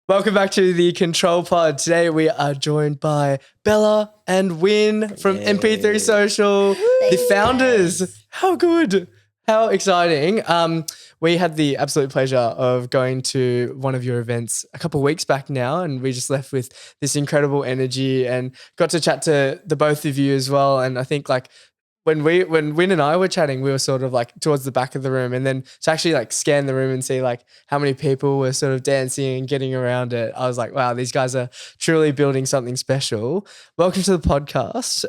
Welcome back to the Control Pod. Today we are joined by Bella and Win from MP3 Social, the founders. How good. How exciting. We had the absolute pleasure of going to one of your events a couple of weeks back now, and we just left with this incredible energy and got to chat to the both of you as well. And I think when Win and I were chatting, we were sort of like towards the back of the room, and then to actually like scan the room and see like how many people were sort of dancing and getting around it, I was like, wow, these guys are truly building something special. Welcome to the podcast.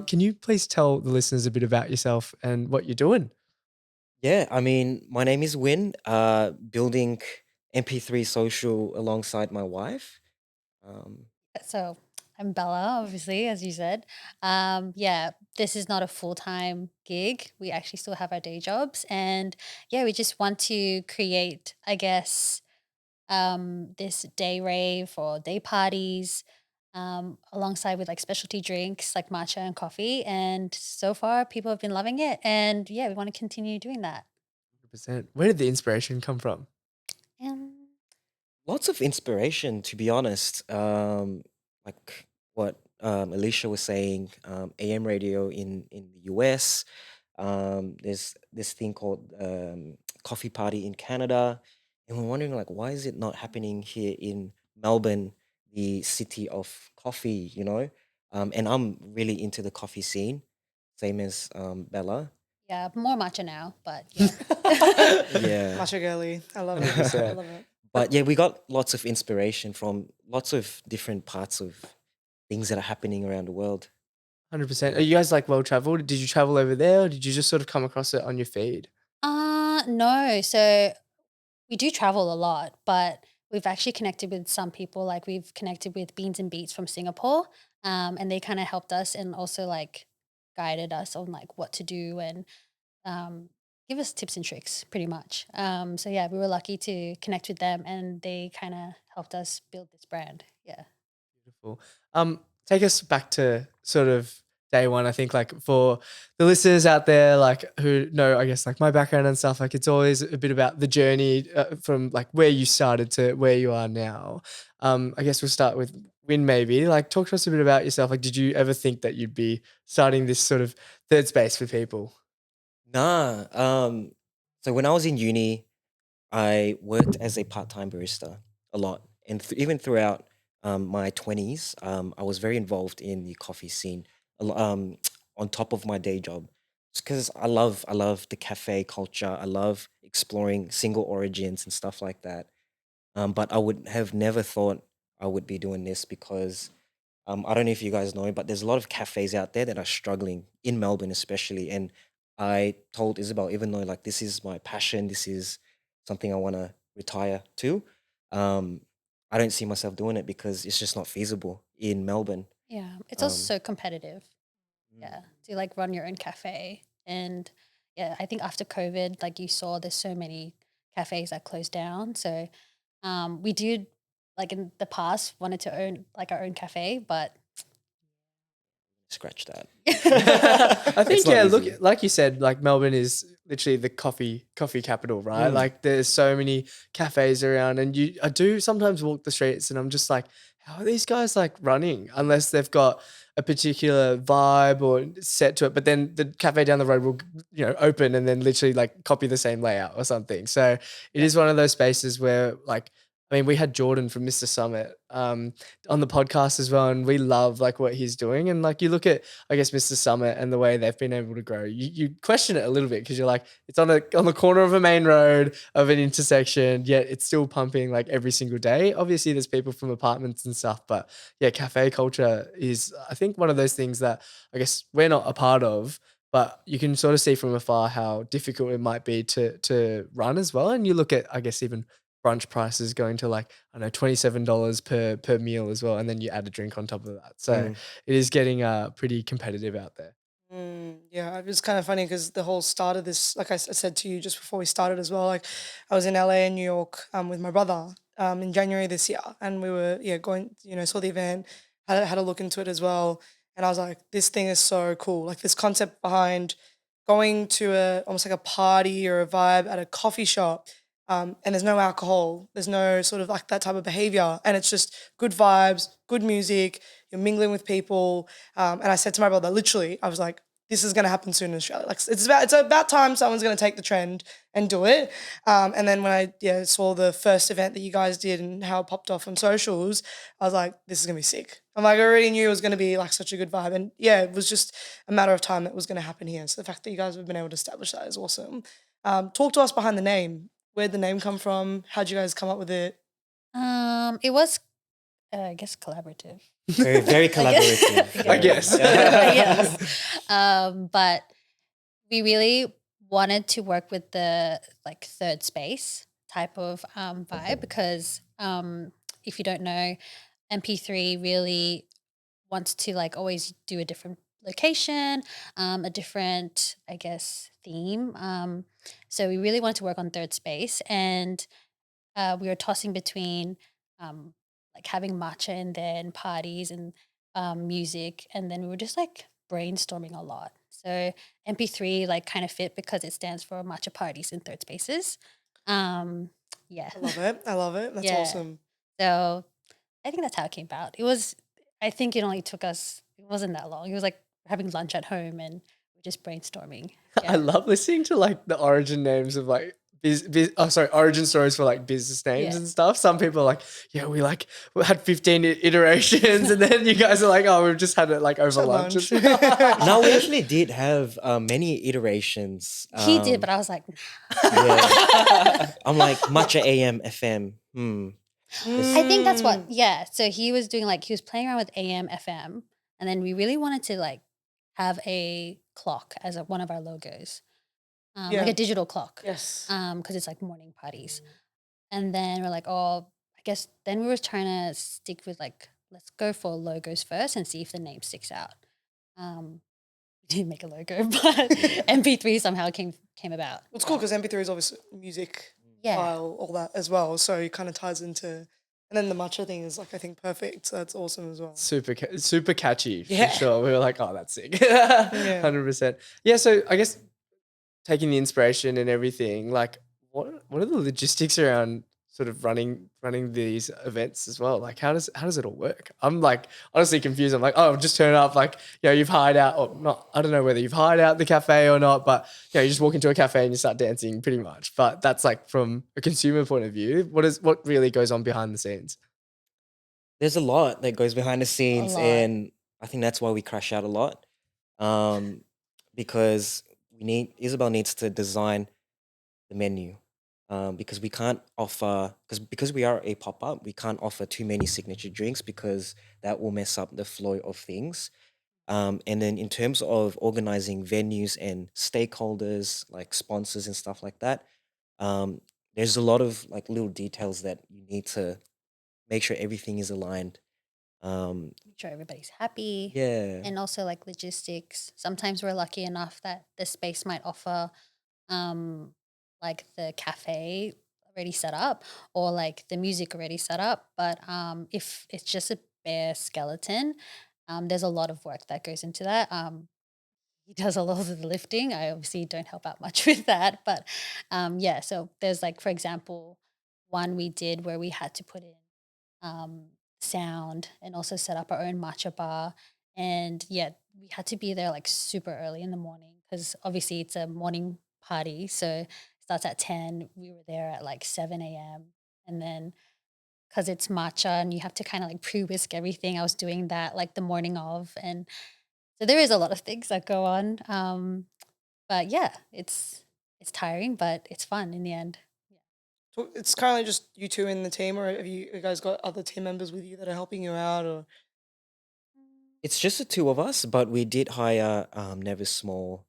Can you please tell the listeners a bit about yourself and what you're doing? Yeah, my name is Win, building MP3 Social alongside my wife. Um, So I'm Bella, obviously, as you said. This is not a full-time gig. We actually still have our day jobs. And yeah, we just want to create, I guess, this day rave or day parties alongside with like specialty drinks like matcha and coffee. And so far, people have been loving it. And yeah, we want to continue doing that. 100%. Where did the inspiration come from? Um, Lots of inspiration, to be honest. Like what Alicia was saying, AM radio in the US. There's this thing called Coffee Party in Canada, and we're wondering like why is it not happening here in Melbourne, the city of coffee? And I'm really into the coffee scene, same as Bella. yeah, more matcha now, but yeah. Yeah. Matcha girly. I love it. 100%. I love it. But yeah, we got lots of inspiration from lots of different parts of things that are happening around the world. 100%. Are you guys like well traveled? Did you travel over there, or did you just sort of come across it on your feed? No. So we do travel a lot, but we've actually connected with some people. Like we've connected with Beans and Beats from Singapore, and they kind of helped us and also like guided us on like what to do and um, give us tips and tricks, pretty much. So yeah, we were lucky to connect with them, and they kind of helped us build this brand. Yeah. Beautiful. Take us back to sort of day one. I think like for the listeners out there, like who know, I guess like my background and stuff, like it's always a bit about the journey from like where you started to where you are now. I guess we'll start with Win maybe. Like talk to us a bit about yourself. Like, did you ever think that you'd be starting this sort of third space for people? Nah. So when I was in uni, I worked as a part-time barista a lot, and even throughout my 20s, I was very involved in the coffee scene, on top of my day job, because I love the cafe culture. I love exploring single origins and stuff like that. But I would have never thought I would be doing this because I don't know if you guys know, but there's a lot of cafes out there that are struggling in Melbourne, especially. And I told Isabel, even though like this is my passion, this is something I want to retire to, um, I don't see myself doing it because it's just not feasible in Melbourne. Yeah. It's also Um, so competitive. mm, Yeah. To like run your own cafe. And yeah, I think after COVID, like you saw there's so many cafes that closed down. So we did like in the past wanted to own like our own cafe, but Scratch that. I It's think not yeah. Look, easy. like you said, like Melbourne is literally the coffee capital, right? Mm, Like there's so many cafes around, and I do sometimes walk the streets, and I'm just like, how are these guys like running? Unless they've got a particular vibe or set to it, but then the cafe down the road will open and then literally like copy the same layout or something. So it yeah. is one of those spaces where like. I mean, we had Jordan from Mr. Summit on the podcast as well, and we love like what he's doing. And like you look at I guess Mr. Summit and the way they've been able to grow. You question it a little bit because you're like, it's on the corner of a main road of an intersection, yet it's still pumping like every single day. Obviously, there's people from apartments and stuff, but yeah, cafe culture is I think one of those things that I guess we're not a part of. But you can sort of see from afar how difficult it might be to run as well. And you look at, I guess, even brunch prices going to like, I don't know, $27 per meal as well. And then you add a drink on top of that. So mm, it is getting pretty competitive out there. Yeah, it was kind of funny because the whole start of this, like I said to you just before we started as well, like I was in LA and New York with my brother in January this year, and we were going, saw the event, had a look into it as well, and I was like, this thing is so cool, like this concept behind going to a almost like a party or a vibe at a coffee shop and there's no alcohol, there's no sort of like that type of behavior, and it's just good vibes, good music, you're mingling with people. And I said to my brother, literally, I was like, this is going to happen soon in Australia. Like it's about time someone's going to take the trend and do it. And then when I saw the first event that you guys did and how it popped off on socials, I was like, this is going to be sick. I'm like, I already knew it was going to be like such a good vibe. And yeah, it was just a matter of time that it was going to happen here. So the fact that you guys have been able to establish that is awesome. Talk to us behind the name. Where'd the name come from? How'd you guys come up with it? It was, I guess, collaborative. Very, very collaborative. I guess. Yes. But we really wanted to work with the like third space type of vibe because if you don't know, MP3 really wants to like always do a different location, a different, I guess, theme. So we really wanted to work on third space, and we were tossing between um, like having matcha and then parties and music, and then we were just like brainstorming a lot. So MP3 like kind of fit because it stands for matcha parties in third spaces. Yeah. I love it. I love it. That's Yeah. awesome. So I think that's how it came about. It was, I think it only took us, it wasn't that long. It was like having lunch at home and we're just brainstorming. I Yeah. love listening to like the origin names of like origin stories for like business names Yeah. and stuff. Some people are like, yeah, we had 15 iterations, and then you guys are like, oh, we've just had it like over at lunch. lunch. No, we actually did have many iterations. He did, but I was like, Yeah. I'm like matcha AM FM. I think that's what, Mm. yeah. So he was doing like, he was playing around with AM, FM, and then we really wanted to like have a clock as one of our logos, like Yeah. a digital clock, Yes. because it's like morning parties. And then we're like, oh, I guess then we were trying to stick with like, let's go for logos first and see if the name sticks out. We didn't make a logo, but MP3 somehow came about. Well, it's cool because MP3 is obviously music, Yeah. file, all that as well. So it kind of ties into, and then the matcha thing is like, I think perfect. So that's awesome as well. Super catchy Yeah. for sure. We were like, oh, that's sick. 100%. Yeah. So I guess taking the inspiration and everything, like what are the logistics around sort of running these events as well? Like how does it all work? I'm like honestly confused. I'm like, oh, just turn up, like, you know, you've hired out or not. I don't know whether you've hired out the cafe or not, but you know, you just walk into a cafe and you start dancing pretty much. But that's like from a consumer point of view. What really goes on behind the scenes? There's a lot that goes behind the scenes, lot. and I think that's why we crash out a lot. Because Isabel needs to design the menu. Because we can't offer because we are a pop-up, we can't offer too many signature drinks because that will mess up the flow of things. And then in terms of organizing venues and stakeholders like sponsors and stuff like that, there's a lot of like little details that you need to make sure everything is aligned. Make sure everybody's happy. Yeah. And also like logistics. Sometimes we're lucky enough that the space might offer like the cafe already set up or like the music already set up. But if it's just a bare skeleton, there's a lot of work that goes into that. He does a lot of the lifting. I obviously don't help out much with that. But yeah, so there's like, for example, one we did where we had to put in sound and also set up our own matcha bar. And yeah, we had to be there like super early in the morning because obviously it's a morning party. So it starts at 10. We were there at like 7 a.m. And then because it's matcha and you have to kind of like pre-whisk everything, I was doing that like the morning of. And so there is a lot of things that go on. But yeah, it's tiring, but it's fun in the end. So it's currently just you two in the team, or have you guys got other team members with you that are helping you out? Or It's just the two of us, but we did hire Never Small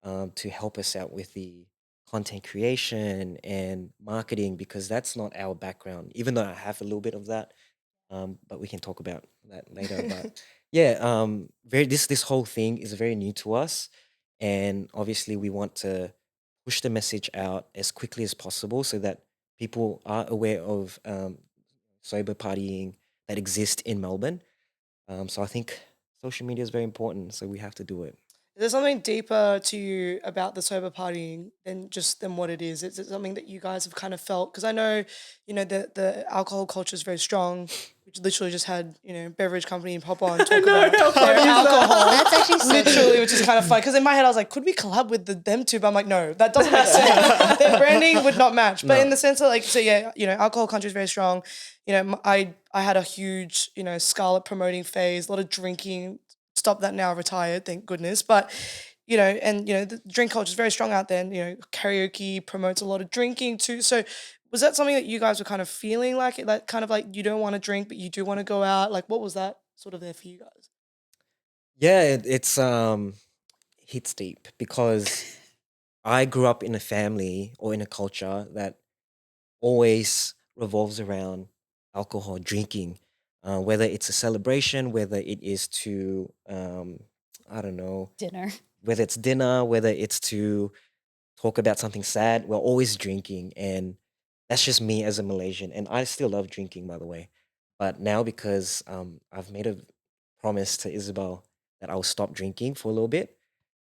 to help us out with the content creation and marketing because that's not our background, even though I have a little bit of that. But we can talk about that later. But yeah, this whole thing is very new to us, and obviously we want to push the message out as quickly as possible so that people are aware of sober partying that exists in Melbourne. So I think social media is very important, so we have to do it. Is there something deeper to you about the sober partying than what it is? Is it something that you guys have kind of felt? Because I know, the alcohol culture is very strong. We literally just had, beverage company pop on talk about their alcohol. That's actually so Literally, which is kind of fun. Because in my head, I was like, could we collab with them too? But I'm like, no, that doesn't make sense. Their branding would not match. But in the sense of alcohol country is very strong. I had a huge, Scarlet promoting phase, a lot of drinking. Stop that now, retired, thank goodness. But, the drink culture is very strong out there. And, karaoke promotes a lot of drinking too. So was that something that you guys were kind of feeling like it, like kind of like you don't want to drink, but you do want to go out? Like, what was that sort of there for you guys? Yeah, it's hits deep because I grew up in a family or in a culture that always revolves around alcohol drinking, whether it's a celebration, whether it is to I don't know, dinner. whether it's dinner, whether it's to talk about something sad, we're always drinking. And that's just me as a Malaysian. And I still love drinking, by the way. But now because I've made a promise to Isabel that I'll stop drinking for a little bit.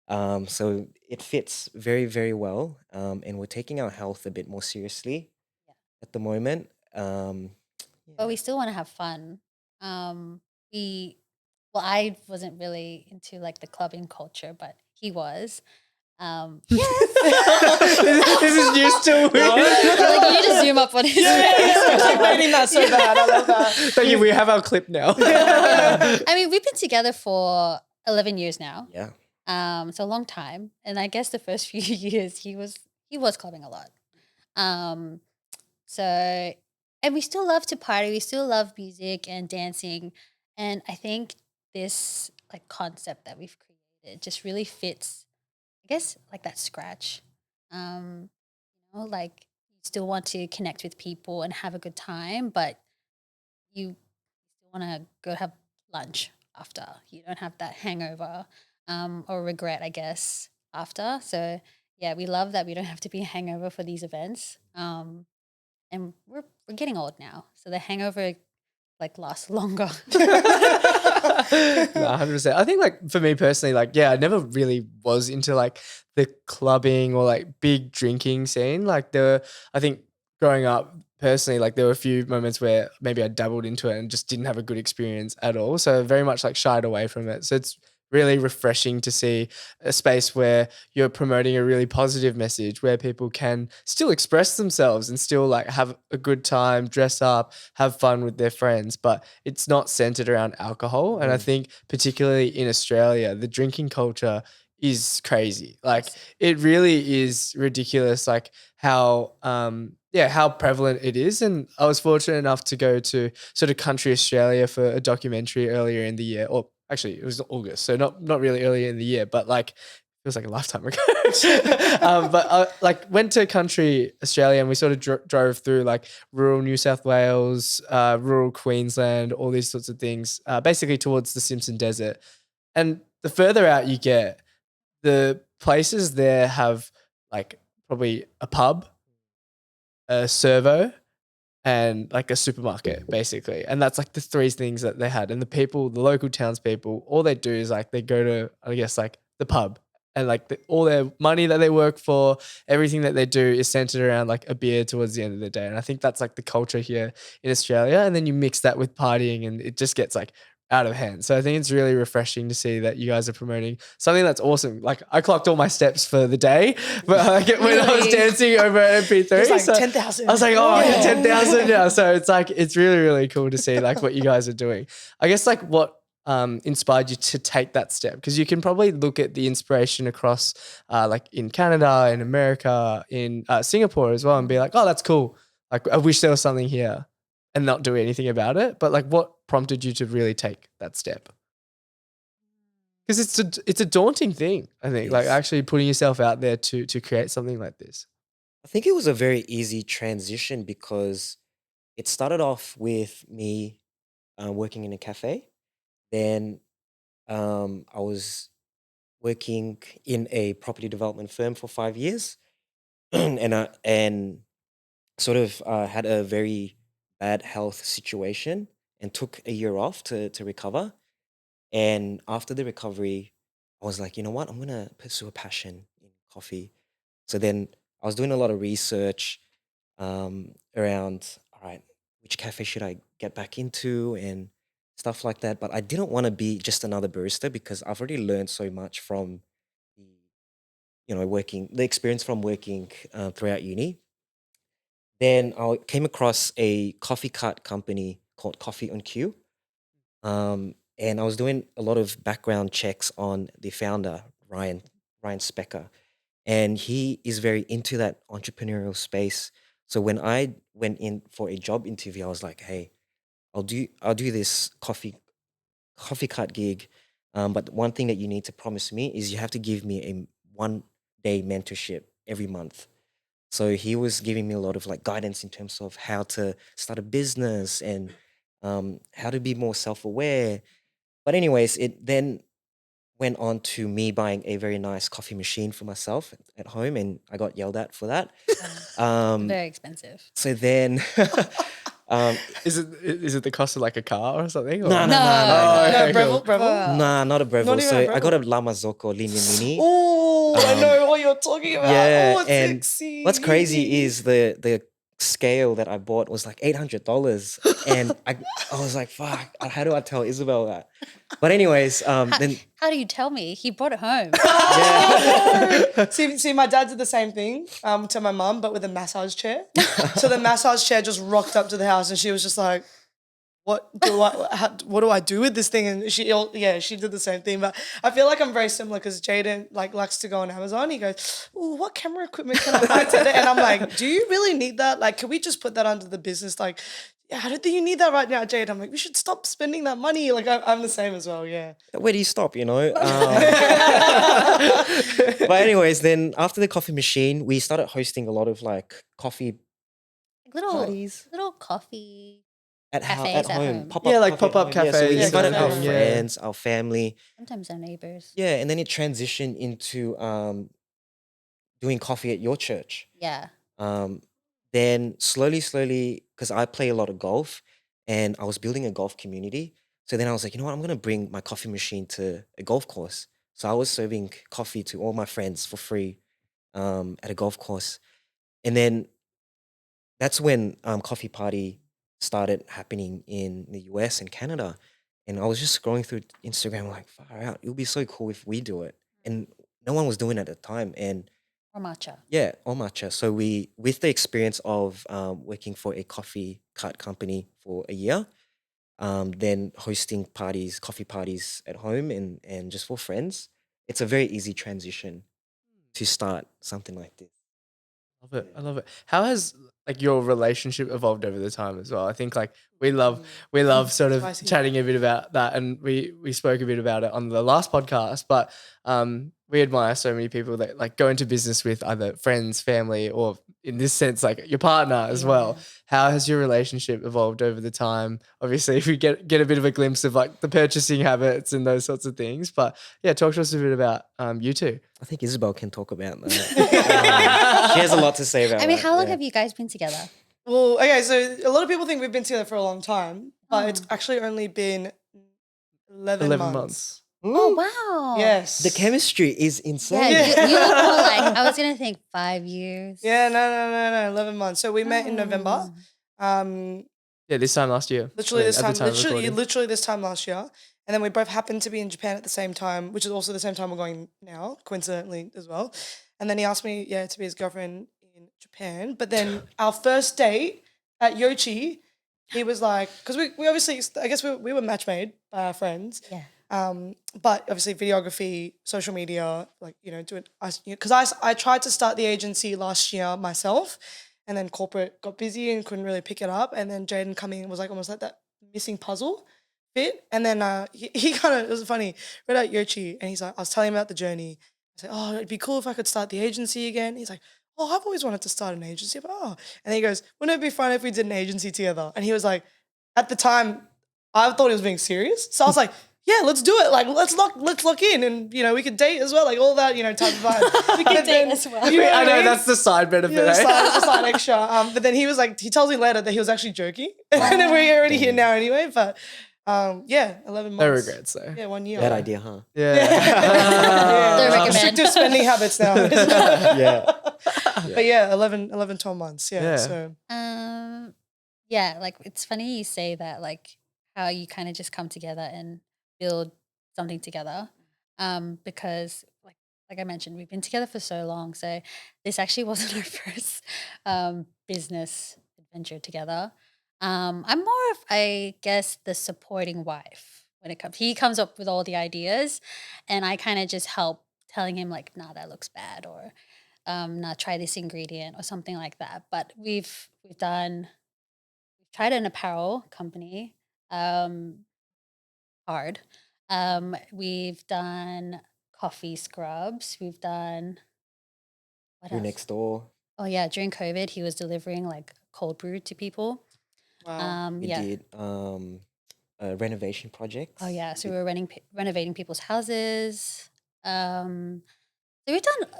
So it fits very, very well. And we're taking our health a bit more seriously at the moment. But we still want to have fun. We, well, I wasn't really into like the clubbing culture, but he was. Yes. This is news to me. Like you just zoom up on his face. I'm writing that so bad. I love that. Thank you. We have our clip now. I mean, we've been together for 11 years now. Yeah. So a long time. And I guess the first few years he was clubbing a lot. So, and we still love to party. We still love music and dancing. And I think this like concept that we've created just really fits, I guess, like that scratch. Like you still want to connect with people and have a good time, but you still want to go have lunch after. You don't have that hangover or regret, I guess, after. So yeah, we love that we don't have to be a hangover for these events. And we're getting old now, so the hangover like lasts longer. 100%. I think like for me personally, like, yeah, I never really was into like the clubbing or like big drinking scene. Like I think growing up personally, like there were a few moments where maybe I dabbled into it and just didn't have a good experience at all. So very much like shied away from it. So it's really refreshing to see a space where you're promoting a really positive message where people can still express themselves and still like have a good time, dress up, have fun with their friends, but it's not centered around alcohol. And I think particularly in Australia, the drinking culture is crazy. Like it really is ridiculous, like how how prevalent it is. And I was fortunate enough to go to sort of country Australia for a documentary earlier in the year, or actually it was August, so not really earlier in the year, but like it was like a lifetime ago. But I like went to country Australia and we sort of drove through like rural New South Wales, rural Queensland, all these sorts of things, basically towards the Simpson Desert. And the further out you get, the places there have like probably a pub, a servo, and like a supermarket basically. And that's like the three things that they had. And the local townspeople, all they do is like they go to, I guess, like the pub, and like all their money that they work for, everything that they do is centered around like a beer towards the end of the day. And I think that's like the culture here in Australia. And then you mix that with partying and it just gets like out of hand. So I think it's really refreshing to see that you guys are promoting something that's awesome. Like I clocked all my steps for the day, but like when I was dancing over at MP3, It's like so 10,000. I was like, oh, yeah. 10,000. Yeah. So it's like, it's really, really cool to see like what you guys are doing. I guess like what inspired you to take that step? Because you can probably look at the inspiration across like in Canada, in America, in Singapore as well, and be like, oh, that's cool. Like I wish there was something here, and not do anything about it. But like what prompted you to really take that step? Because it's a daunting thing, I think, like Yes. actually putting yourself out there to create something like this. I think it was a very easy transition because it started off with me working in a cafe. Then I was working in a property development firm for 5 years, and sort of had a very bad health situation and took a year off to recover. And after the recovery, I was like, you know what? I'm gonna pursue a passion in coffee. So then I was doing a lot of research around, all right, which cafe should I get back into and stuff like that. But I didn't want to be just another barista because I've already learned so much from the, working, the experience from working throughout uni. Then I came across a coffee cart company called Coffee on Q. And I was doing a lot of background checks on the founder, Ryan Specker, and he is very into that entrepreneurial space. So when I went in for a job interview, I was like, "Hey, I'll do this coffee cart gig, but one thing that you need to promise me is you have to give me a 1 day mentorship every month." So he was giving me a lot of like guidance in terms of how to start a business and how to be more self aware. But anyways, it then went on to me buying a very nice coffee machine for myself at home, and I got yelled at for that. Um, Very expensive. so then, um, Is it the cost of like a car or something? Or? no, no, no, No. no, Oh, no, okay, Breville, cool. Breville. nah, not a Breville. Not even So a I got a Breville. La Marzocco Linear Mini. Oh, I Um, know what you're talking about. Yeah, Oh, and sexy. what's crazy is the scale that I bought was like $800, and I was like, "Fuck, how do I tell Isabel that?" But anyways, then How do you tell me? He brought it home. yeah, See, my dad did the same thing to my mum, but with a massage chair. So the massage chair just rocked up to the house, and she was just like, what do I do with this thing? And she did the same thing. But I feel like I'm very similar because Jadyn like likes to go on Amazon. He goes, "Ooh, what camera equipment can I buy today?" And I'm like, "Do you really need that? Like, can we just put that under the business? Like, yeah, I don't think you need that right now, Jade." I'm like, "We should stop spending that money." Like, I'm the same as well. Yeah. where do you stop? But anyways, then after the coffee machine, we started hosting a lot of like coffee little parties little coffee. at Cafes at at home. home. Pop-up Yeah, like coffee at pop-up home. Yeah, so we cafes invited and our everything, yeah. friends, our family. Sometimes our neighbors. Yeah, and then it transitioned into doing coffee at your church. Yeah. Um, then slowly, because I play a lot of golf and I was building a golf community. So then I was like, you know what, I'm going to bring my coffee machine to a golf course. So I was serving coffee to all my friends for free at a golf course. And then that's when Coffee Party started happening in the US and Canada. And I was just scrolling through Instagram like, far out, it would be so cool if we do it. And no one was doing it at the time. And Or matcha. yeah, all matcha. So we, with the experience of working for a coffee cart company for a year, then hosting parties, coffee parties at home and just for friends, it's a very easy transition to start something like this. Love it. I love it. How has like your relationship evolved over the time as well? I think like we love sort of Spicy. chatting a bit about that, and we spoke a bit about it on the last podcast. But we admire so many people that like go into business with either friends, family, or in this sense like your partner as well. How has your relationship evolved over the time? Obviously, if we get a bit of a glimpse of like the purchasing habits and those sorts of things. But yeah, talk to us a bit about you two. I think Isabel can talk about that. She has a lot to say about I mean, that, how long yeah. have you guys been together? Well, okay, so a lot of people think we've been together for a long time, but it's actually only been 11 11 months. months. Oh wow. Yes. The chemistry is Yeah, insane. you look more like I was gonna think 5 years. Yeah, no, 11 months. So we met in November. Yeah, this time last year. Literally I mean, this at time, the of recording. literally this time last year. And then we both happened to be in Japan at the same time, which is also the same time we're going now, coincidentally as well. And then he asked me, to be his girlfriend in Japan. But then our first date at Yochi, he was like, because we obviously, I guess we were match made by our friends. Yeah. But obviously videography, social media, like, do it. Because I tried to start the agency last year myself, and then corporate got busy and couldn't really pick it up. And then Jadyn coming was like almost like that missing puzzle bit. And then he kind of, it was funny, read out Yochi, and he's like, I was telling him about the journey. I said, oh, it'd be cool if I could start the agency again. He's like, oh, I've always wanted to start an agency. But, and then he goes, wouldn't it be fun if we did an agency together? And he was like, at the time, I thought he was being serious. So I was like, yeah, let's do it. Like, let's lock in, and we could date as well. Like all that, type of vibe. We could date as well. I know that's the side benefit. Yeah, eh? it's like extra. But then he was like, he tells me later that he was actually joking. And then we're already here now anyway. But Yeah, 11 No months. regrets though. Yeah, 1 year. Bad idea, huh? Yeah. Don't recommend. Restrictive spending habits now. Yeah. But yeah, 12 months. Yeah. Yeah. So Yeah, like it's funny you say that, like how you kind of just come together and build something together. Because like I mentioned, we've been together for so long. So this actually wasn't our first business adventure together. I'm more of, I guess, the supporting wife when it comes. He comes up with all the ideas, and I kind of just help telling him like, "Nah, that looks bad," or "Nah, try this ingredient," or something like that. But we've tried an apparel company, um, hard. We've done coffee scrubs. We've done what Who else? next door? Oh yeah, during COVID, he was delivering like cold brew to people. wow. We Yeah. did renovation projects. Oh yeah, so Did- we were renovating people's houses. So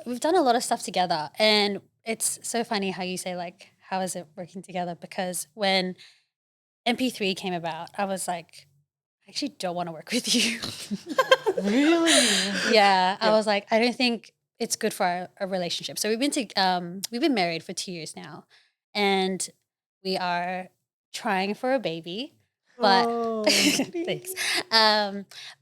we've done a lot of stuff together, and it's so funny how you say like, how is it working together? Because when MP3 came about, I was like, I actually don't want to work with you. Really? Yeah, I was like, I don't think it's good for our relationship. So we've been married for 2 years now, and we are trying for a baby. But Oh. thanks.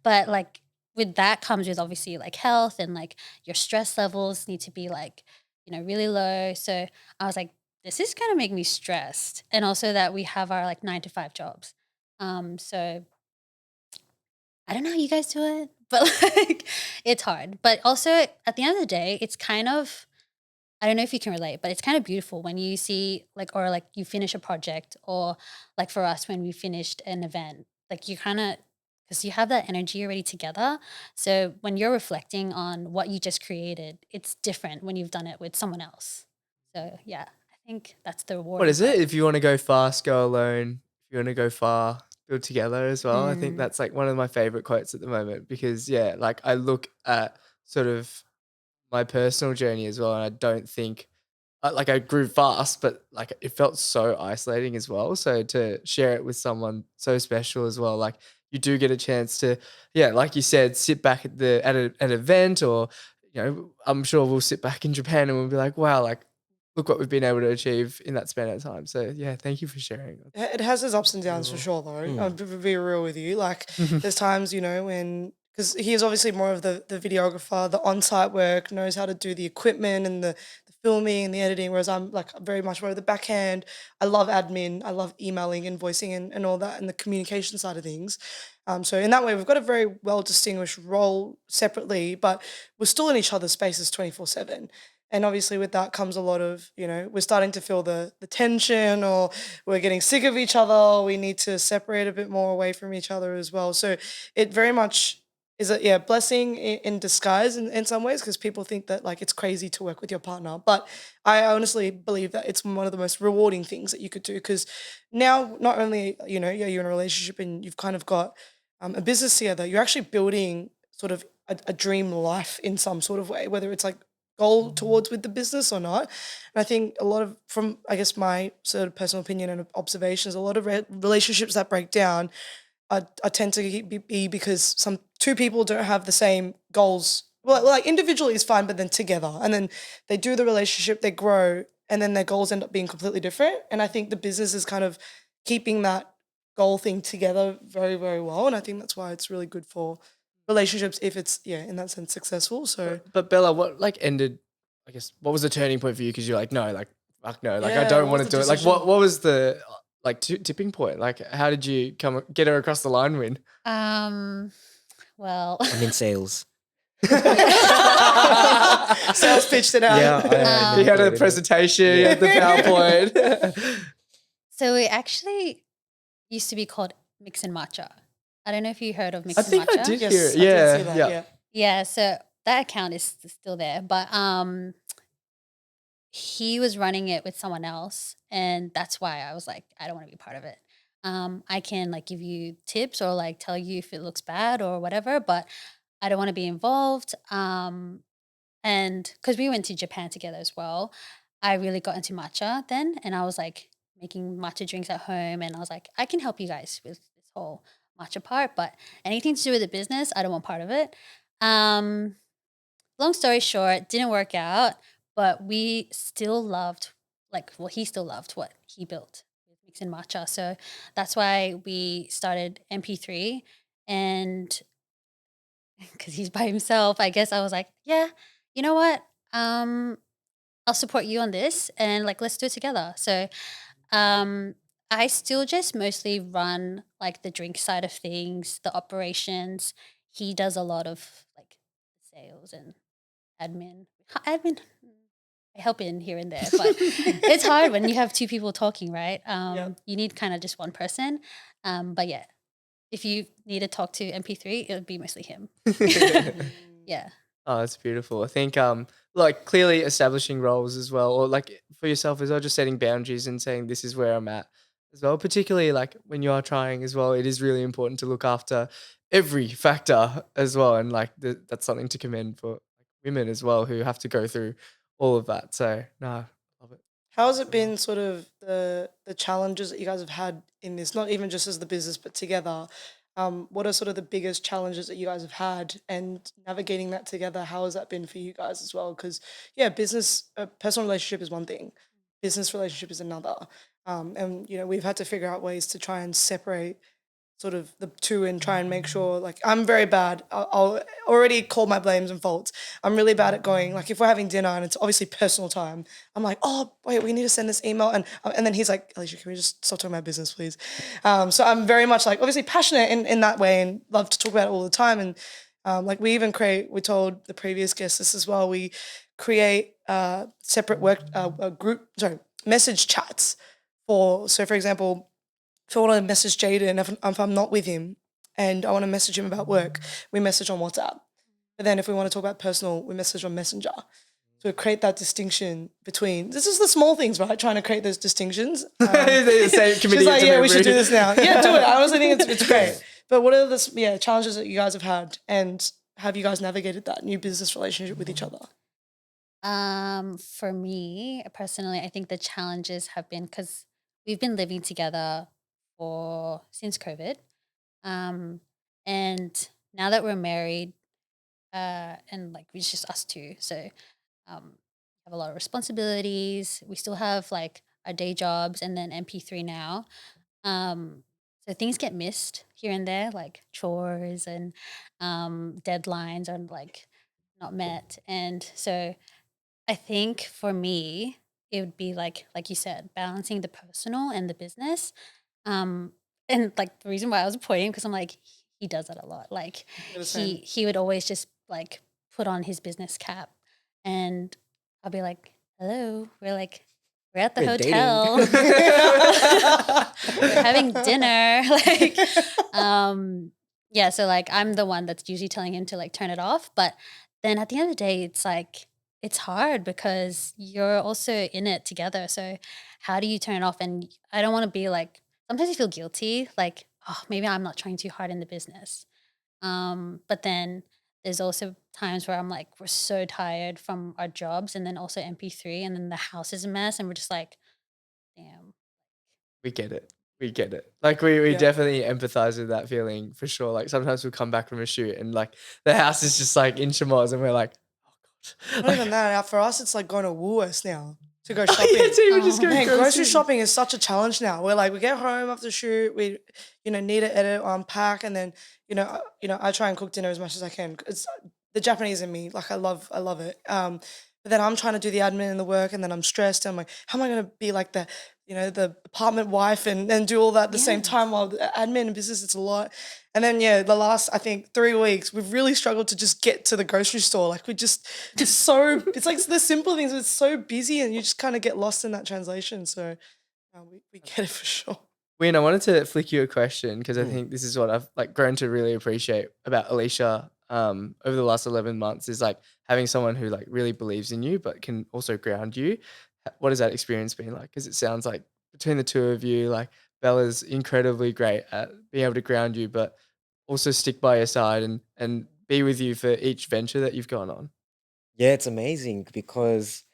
But like with that comes with obviously like health, and like your stress levels need to be like, really low. So I was like, this is gonna make me stressed. And also that we have our like 9 to 5 jobs. So I don't know how you guys do it, but like it's hard. But also at the end of the day, it's kind of, I don't know if you can relate, but it's kind of beautiful when you see like, or like you finish a project, or like for us when we finished an event, like you kind of, because you have that energy already together. So when you're reflecting on what you just created, it's different when you've done it with someone else. So yeah, I think that's the reward. What is it? If you want to go fast, go alone. If you want to go far, build together as well. I think that's like one of my favorite quotes at the moment, because yeah, like I look at sort of my personal journey as well, and I don't think like I grew fast, but like it felt so isolating as well. So to share it with someone so special as well, like you do get a chance to, yeah, like you said, sit back at an event, or I'm sure we'll sit back in Japan and we'll be like, wow, like look what we've been able to achieve in that span of time. So yeah, thank you for sharing. It has its ups and downs for sure, though. I'll be real with you. Like, there's times, when, because he's obviously more of the videographer, the on site work, knows how to do the equipment and the filming and the editing, whereas I'm like very much more of the backhand. I love admin, I love emailing, invoicing, and all that, and the communication side of things. So in that way, we've got a very well distinguished role separately, but we're still in each other's spaces 24/7. And obviously with that comes a lot of, we're starting to feel the tension, or we're getting sick of each other. We need to separate a bit more away from each other as well. So it very much is a blessing in disguise in some ways, because people think that like it's crazy to work with your partner. But I honestly believe that it's one of the most rewarding things that you could do, because now not only, you're in a relationship and you've kind of got a business together, you're actually building sort of a dream life in some sort of way, whether it's like goal towards with the business or not. And I think a lot of, from I guess my sort of personal opinion and observations, a lot of relationships that break down I tend to be because two people don't have the same goals. Well, like individually is fine, but then together, and then they do the relationship, they grow, and then their goals end up being completely different. And I think the business is kind of keeping that goal thing together very, very well. And I think that's why it's really good for relationships if it's in that sense successful. So But Bella, what like ended? I guess what was the turning point for you? Because you're like, no, like fuck no, like I Yeah, don't what want was to the do it. Like decision? what was the like tipping point? Like how did you get her across the line? Win? Well, I'm in sales. sales pitched it out. Yeah, He had a manipulated her. presentation, he had the PowerPoint. so it actually used to be called Mix and Matcha. I don't know if you heard of Mix I and think Matcha. I did Yes, hear I it. did Yeah, see that. yeah. Yeah. Yeah, so that account is still there, but he was running it with someone else, and that's why I was like, I don't want to be part of it. I can like give you tips or like tell you if it looks bad or whatever, but I don't want to be involved. And because we went to Japan together as well, I really got into matcha then, and I was like making matcha drinks at home, and I was like, I can help you guys with this whole Matcha part, but anything to do with the business, I don't want part of it. Long story short, didn't work out, but we still loved, he still loved what he built with Mix and Matcha. So that's why we started MP3. And because he's by himself, I guess I was like, yeah, you know what? I'll support you on this and like, let's do it together. So um, I still just mostly run like the drink side of things, the operations. He does a lot of like sales and admin. Admin, I help in here and there, but it's hard when you have two people talking, right? You need kind of just one person. But yeah, if you need to talk to MP3, it would be mostly him. Yeah. Oh, that's beautiful. I think like clearly establishing roles as well, or like for yourself as well, just setting boundaries and saying this is where I'm at as well. Particularly like when you are trying as well, it is really important to look after every factor as well, and like that's something to commend for like, women as well who have to go through all of that. So no, I love it. How has it been sort of the challenges that you guys have had in this, not even just as the business, but together? What are sort of the biggest challenges that you guys have had and navigating that together? How has that been for you guys as well? Because yeah, personal relationship is one thing, business relationship is another. And you know, we've had to figure out ways to try and separate sort of the two and try and make sure, like, I'm very bad. I'll already call my blames and faults. I'm really bad at going, like, if we're having dinner and it's obviously personal time, I'm like, oh wait, we need to send this email, and then he's like, Alicia, can we just stop talking about business, please? So I'm very much like obviously passionate in that way and love to talk about it all the time. And like we told the previous guests this as well, we create separate message chats for example, if I want to message Jadyn, if I'm not with him and I want to message him about work, we message on WhatsApp. But then if we want to talk about personal, we message on Messenger. So we create that distinction between, this is the small things, right? Trying to create those distinctions. The same committee. She's like, yeah, we should do this now. Yeah, do it. I honestly think it's great. But what are the challenges that you guys have had, and have you guys navigated that new business relationship with each other? For me personally, I think the challenges have been because we've been living together since COVID. And now that we're married, and like it's just us two, so we have a lot of responsibilities. We still have like our day jobs and then MP3 now. So things get missed here and there, like chores and deadlines are like not met. And so I think for me, it would be like you said, balancing the personal and the business. Um, and like the reason why I was pointing because I'm like he does that a lot. Like he would always just like put on his business cap, and I'll be like, "Hello, we're at the We're hotel, we're having dinner." Like, yeah. So like I'm the one that's usually telling him to like turn it off, but then at the end of the day, it's like it's hard because you're also in it together. So how do you turn it off? And I don't want to be like, sometimes I feel guilty, like, oh, maybe I'm not trying too hard in the business. But then there's also times where I'm like, we're so tired from our jobs and then also MP3 and then the house is a mess and we're just like, damn. We get it. We get it. Like we Yeah. definitely empathize with that feeling for sure. Like sometimes we'll come back from a shoot and like the house is just like in chamois and we're like, oh god. Not even that. For us, it's like going to Woolworths now to go shopping. Yeah, too, we just go Man, grocery grocery shopping is such a challenge now. We're like, we get home after the shoot, we, need to edit or unpack, and then, I try and cook dinner as much as I can. It's the Japanese in me, like I love it. But then I'm trying to do the admin and the work, and then I'm stressed. I'm like, how am I going to be like the apartment wife and do all that at the same time while the admin and business, it's a lot. And then, the last, I think, 3 weeks, we've really struggled to just get to the grocery store. Like it's like the simple things, it's so busy and you just kind of get lost in that translation. So we get it for sure. Win, I wanted to flick you a question because I think this is what I've like grown to really appreciate about Alisha over the last 11 months is like having someone who like really believes in you but can also ground you. What has that experience been like? Because it sounds like between the two of you, like Bella's incredibly great at being able to ground you, but also stick by your side and be with you for each venture that you've gone on. Yeah, it's amazing because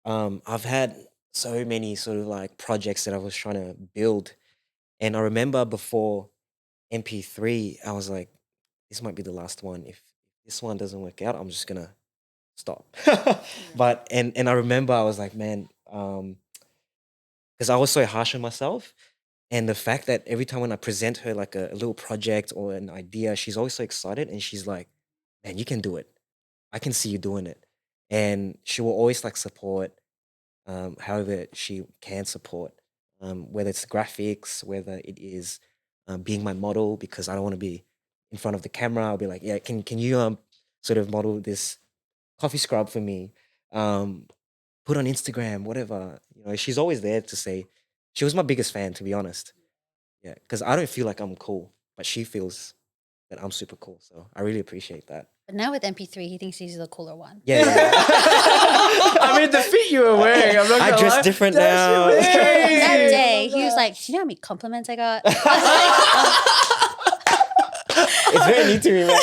I've had so many sort of like projects that I was trying to build. And I remember before MP3, I was like, this might be the last one. If this one doesn't work out, I'm just gonna stop. But and I remember I was like, man, because I was so harsh on myself. And the fact that every time when I present her like a little project or an idea, she's always so excited and she's like, man, you can do it. I can see you doing it. And she will always like support however she can support, whether it's graphics, whether it is being my model, because I don't want to be in front of the camera. I'll be like, yeah, can you sort of model this coffee scrub for me? Put on Instagram, whatever. You know, she's always there to say. She was my biggest fan, to be honest. Yeah, because I don't feel like I'm cool, but she feels that I'm super cool. So I really appreciate that. But now with MP3, he thinks he's the cooler one. Yeah, yeah. I mean, the fit you were wearing, I'm not I gonna dress lie. different That now. shit was crazy. That day, he was like, "Do you know how many compliments I got?" It's very neat to me, man.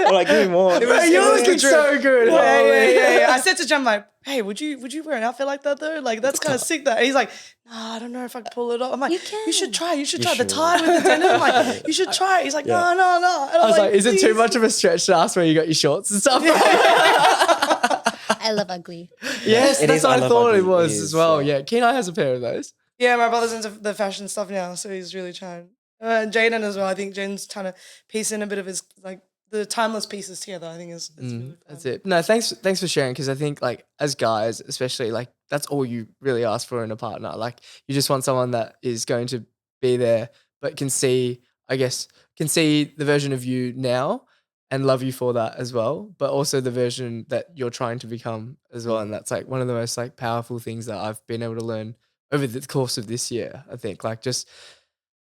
I'm like, give me more. Bro, you're was looking the so good. Yeah. I said to Jem, like, hey, would you wear an outfit like that though? Like, that's kind of sick. That and he's like, nah, I don't know if I can pull it off. I'm like, You you should can. try. You should You try the should. tie with the denim. I'm like, you should try it. He's like, Yeah. no. And I was like, is it too "Please." much of a stretch to ask where you got your shorts and stuff? I love ugly. Yes, It that's is. what I I love thought it ugly. was It as is, well. yeah. Yeah, Kenai has a pair of those. Yeah, my brother's into the fashion stuff now, so he's really trying. And Jadyn as well. I think Jaden's trying to piece in a bit of his like the timeless pieces together. I think is really fun. That's it. No, thanks for sharing, because I think like as guys, especially, like that's all you really ask for in a partner. Like you just want someone that is going to be there, but can see, I guess, can see the version of you now and love you for that as well, but also the version that you're trying to become as well. And that's like one of the most like powerful things that I've been able to learn over the course of this year. I think like just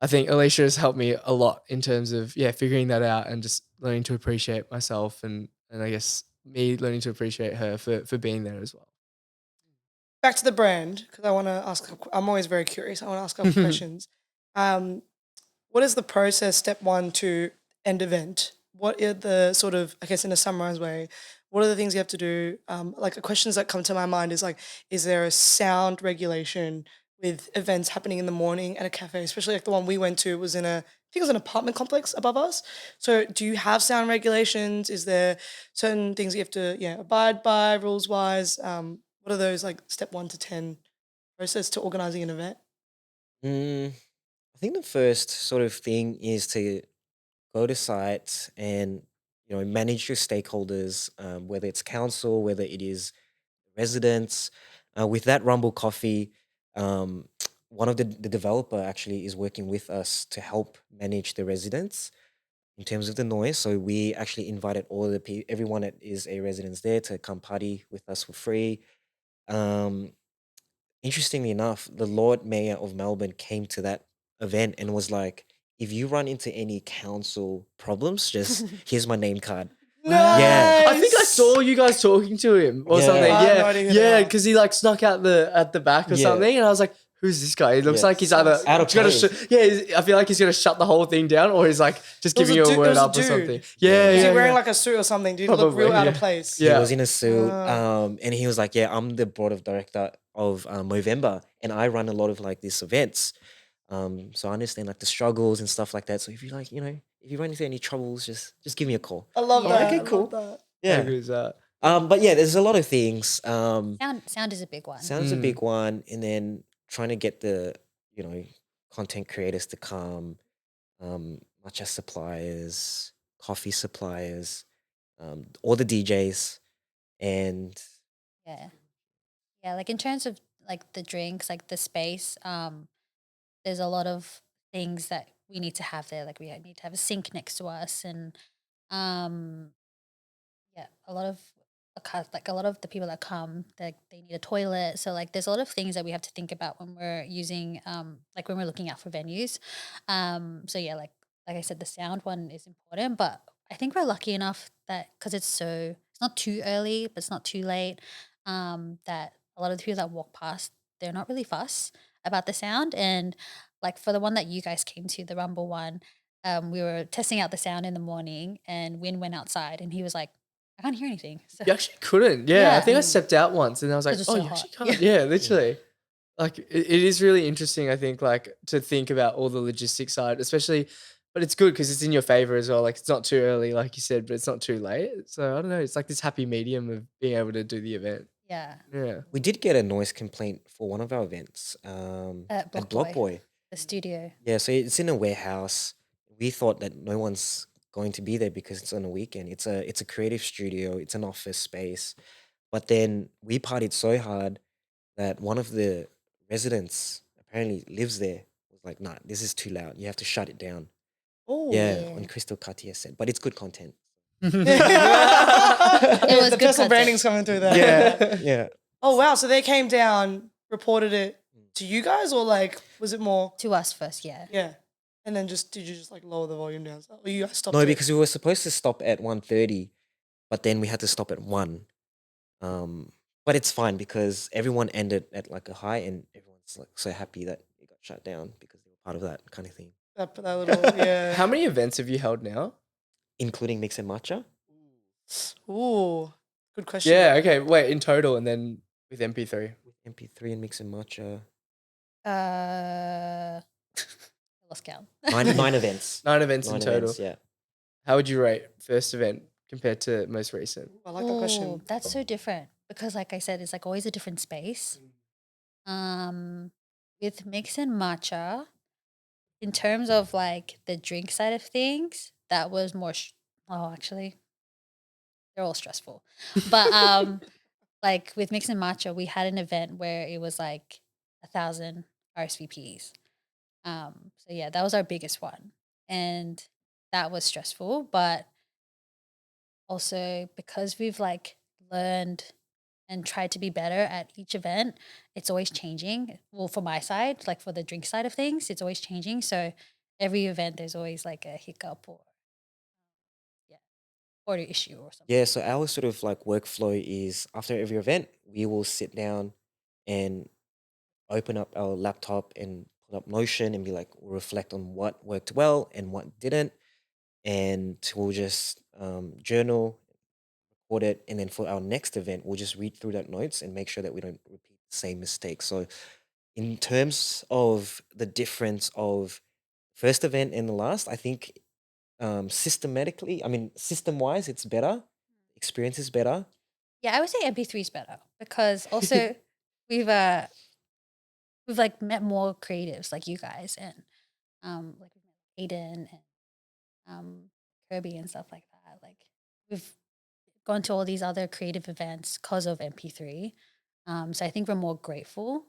I think Alisha has helped me a lot in terms of figuring that out and just learning to appreciate myself and I guess me learning to appreciate her for being there as well. Back to the brand, because I want to ask. I'm always very curious. I want to ask a couple questions. What is the process, step one to end event? What are the sort of, I guess, in a summarized way, what are the things you have to do? Like the questions that come to my mind is like, is there a sound regulation with events happening in the morning at a cafe, especially like the one we went to was in I think it was an apartment complex above us. So do you have sound regulations? Is there certain things you have to abide by rules wise? What are those like step 1 to 10 process to organizing an event? I think the first sort of thing is to go to site and manage your stakeholders, whether it's council, whether it is residents. With that Rumble Coffee, one of the developer actually is working with us to help manage the residents in terms of the noise. So we actually invited all the everyone that is a residence there to come party with us for free. Um, Interestingly enough, the Lord Mayor of Melbourne came to that event and was like, if you run into any council problems, just here's my name card. Yeah. I think I saw you guys talking to him or Yeah. something. I have no idea who they Yeah, are. because he like snuck out at the back or Yeah. something, and I was like, "Who's this guy?" He looks Yeah. like he's either Out of he's gonna place. I feel like he's gonna shut the whole thing down, or he's like just It was giving a you a dude- it word was a up or dude. something. Yeah. Yeah, Is yeah. he wearing yeah. like a suit or something? Did he look Probably, real out of yeah. place? Yeah. He was in a suit, Ah. and he was like, "Yeah, I'm the board of director of Movember, and I run a lot of like these events. So I understand like the struggles and stuff like that. So if you like, if you run into any troubles, just give me a call." I love Yeah. that. Okay, I cool. love that. How good is that? But yeah, there's a lot of things. Sound is a big one. Sounds a big one, and then trying to get the content creators to come, matcha suppliers, coffee suppliers, all the DJs, and Yeah. Yeah, like in terms of like the drinks, like the space, there's a lot of things that we need to have there. Like we need to have a sink next to us and um yeah, like a lot of the people that come, they need a toilet. So like there's a lot of things that we have to think about when we're using like when we're looking out for venues. So yeah, like I said, the sound one is important, but I think we're lucky enough that because it's not too early, but it's not too late, that a lot of the people that walk past, they're not really fuss about the sound. And like for the one that you guys came to, the Rumble one, we were testing out the sound in the morning and Win went outside and he was like, I can't hear anything. So You actually couldn't. Yeah, I Yeah. think I stepped out once and I was like, It was "Oh, so you hot. actually can't." Yeah, literally. like it is really interesting, I think, like to think about all the logistics side, especially, but it's good because it's in your favor as well. Like it's not too early, like you said, but it's not too late. So I don't know. It's like this happy medium of being able to do the event. Yeah. Yeah. We did get a noise complaint for one of our events At at Block Block Boy. Boy. The studio. Yeah, so it's in a warehouse. We thought that no one's going to be there because it's on a weekend. It's a creative studio. It's an office space. But then we partied so hard that one of the residents apparently lives there. Was like, nah, this is too loud. You have to shut it down. Oh, Yeah, Yeah. on Crystal Cartier said, but it's good content. was the good personal content. branding's coming through there. Yeah, yeah. Oh wow! So they came down, reported it to you guys, or like was it more? To us first, yeah. Yeah, and then did you just like lower the volume down? Or you guys stopped? No, it? because we were supposed to stop at 1:30, but then we had to stop at 1. But it's fine because everyone ended at like a high, and everyone's like so happy that it got shut down because they were part of that kind of thing, that little yeah. How many events have you held now? including Mix and Matcha. Ooh, good question. Yeah. Okay. Wait. In total, and then with MP3. MP3 and Mix and Matcha. I lost count. Nine events. 9 events in Nine total. events, yeah. How would you rate first event compared to most recent? I like that question. Ooh, that's so different because, like I said, it's like always a different space. With Mix and Matcha, in terms of like the drink side of things, that was more. Actually, they're all stressful, but like with Mix and Matcha, we had an event where it was like 1,000 RSVPs. So yeah, that was our biggest one, and that was stressful, but also because we've like learned and tried to be better at each event, it's always changing. Well, for my side, like for the drink side of things, it's always changing. So every event there's always like a hiccup or or an issue or something. Yeah, so our sort of like workflow is after every event, we will sit down and open up our laptop and pull up Notion and be like, we'll reflect on what worked well and what didn't. And we'll just journal, record it. And then for our next event, we'll just read through that notes and make sure that we don't repeat the same mistake. So, in terms of the difference of first event and the last, I think system wise, it's better. Experience is better. Yeah, I would say MP3 is better because also we've like met more creatives like you guys and like Jadyn and Kirby and stuff like that. Like we've gone to all these other creative events because of MP3. So I think we're more grateful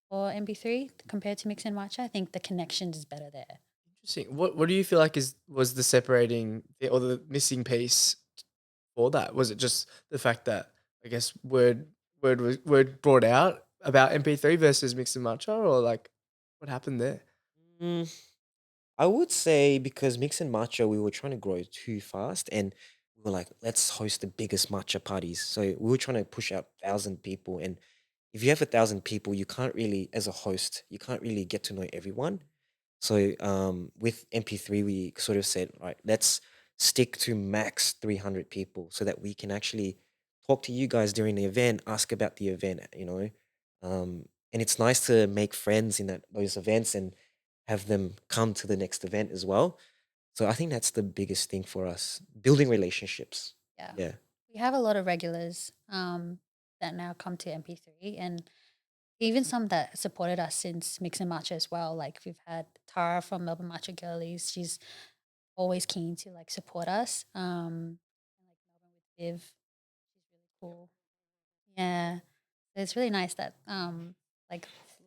for MP3 compared to Mix and Matcha. I think the connection is better there. Interesting. What do you feel like was the separating or the missing piece for that? Was it just the fact that I guess word brought out about MP3 versus Mix and Matcha, or like what happened there? Mm, I would say because Mix and Matcha, we were trying to grow too fast and we were like, let's host the biggest matcha parties. So we were trying to push out 1,000 people. And if you have 1,000 people, you can't really, as a host, you can't really get to know everyone. So with MP3, we sort of said, right, let's stick to max 300 people so that we can actually talk to you guys during the event, ask about the event, and it's nice to make friends in those events and have them come to the next event as well. So I think that's the biggest thing for us, building relationships. Yeah. Yeah. We have a lot of regulars that now come to MP3 and even some that supported us since Mix and Matcha as well. Like we've had Tara from Melbourne Matcha Girlies. She's always keen to like support us. And like Melbourne with Viv, she's really cool. Yeah. It's really nice that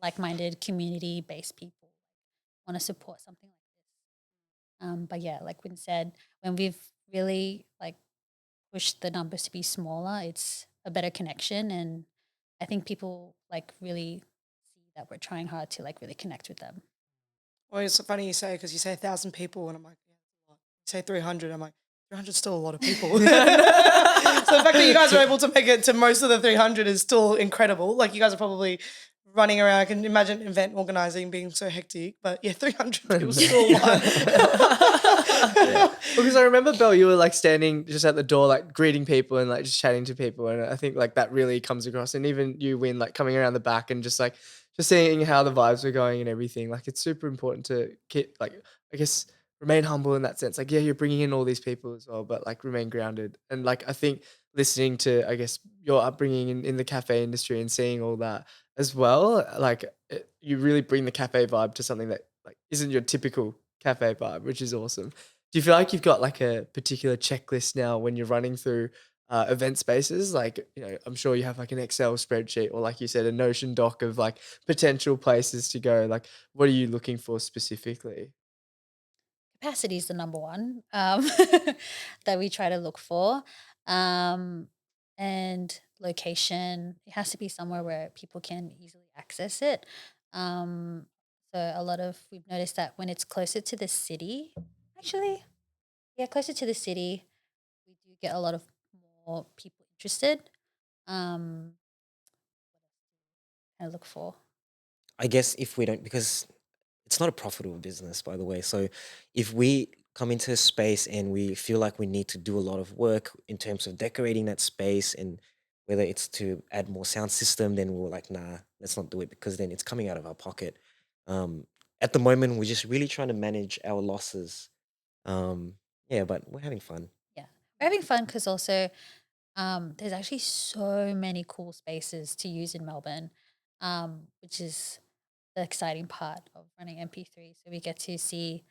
like-minded community-based people want to support something like this. But yeah, like Win said, when we've really like pushed the numbers to be smaller, it's a better connection, and I think people like really see that we're trying hard to like really connect with them. Well, it's funny you say because you say 1,000 people, and I'm like, yeah, that's a lot. You say 300, I'm like, 300 is still a lot of people. So the fact that you guys are able to make it to most of the 300 is still incredible. Like you guys are probably running around. I can imagine event organizing being so hectic, but yeah, 300 people is still a lot. Yeah. Because I remember, Belle, you were like standing just at the door, like greeting people and like just chatting to people. And I think like that really comes across. And even you, Win, like coming around the back and just like just seeing how the vibes were going and everything. Like it's super important to keep like I guess remain humble in that sense. Like yeah, you're bringing in all these people as well, but like remain grounded. And like I think listening to I guess your upbringing in the cafe industry and seeing all that as well, like you really bring the cafe vibe to something that like isn't your typical cafe vibe, which is awesome. Do you feel like you've got like a particular checklist now when you're running through event spaces? Like, you know, I'm sure you have like an Excel spreadsheet or like you said, a Notion doc of like potential places to go. Like, what are you looking for specifically? Capacity is the number one that we try to look for. Um, and location, it has to be somewhere where people can easily access it. Um, we've noticed that when it's closer to the city, actually, yeah, closer to the city, we do get a lot of more people interested. Um, I look for. I guess if we don't, because it's not a profitable business, by the way. So if we come into a space and we feel like we need to do a lot of work in terms of decorating that space and whether it's to add more sound system, then we're like, nah, let's not do it because then it's coming out of our pocket. Um, at the moment, we're just really trying to manage our losses. Yeah, but we're having fun. Yeah, we're having fun because also there's actually so many cool spaces to use in Melbourne, which is the exciting part of running MP3. So we get to see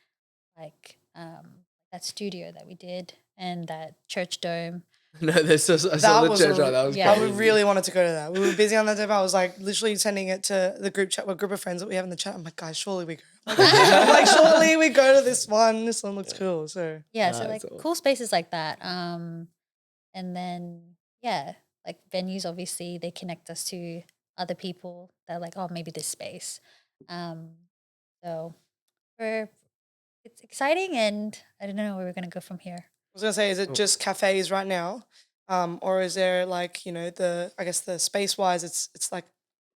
like that studio that we did and that church dome. No, there's just, I saw That the was church right. That was yeah. I crazy. really wanted to go to that. We were busy on that day, but I was like literally sending it to the group chat, a group of friends that we have in the chat. I'm like, guys, surely we go. I'm like, surely we go to this one. This one looks cool. So Yeah, so That's like awesome. cool spaces like that. And then yeah, like venues obviously they connect us to other people that are like, oh, maybe this space. Um, so it's exciting and I don't know where we're gonna go from here. I was gonna say, is it just cafes right now, or is there like I guess the space wise, it's like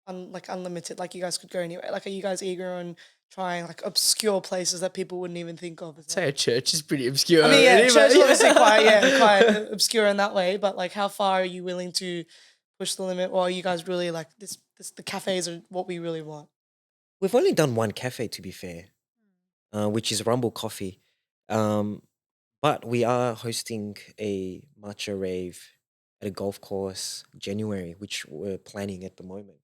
like unlimited. Like you guys could go anywhere. Like are you guys eager on trying like obscure places that people wouldn't even think of? Is I'd say that? a church is pretty obscure. I mean, yeah, already, church but is obviously quite obscure in that way. But like, how far are you willing to push the limit, or are you guys really like this? The cafes are what we really want. We've only done one cafe, to be fair, which is Rumble Coffee. Um, but we are hosting a matcha rave at a golf course January, which we're planning at the moment.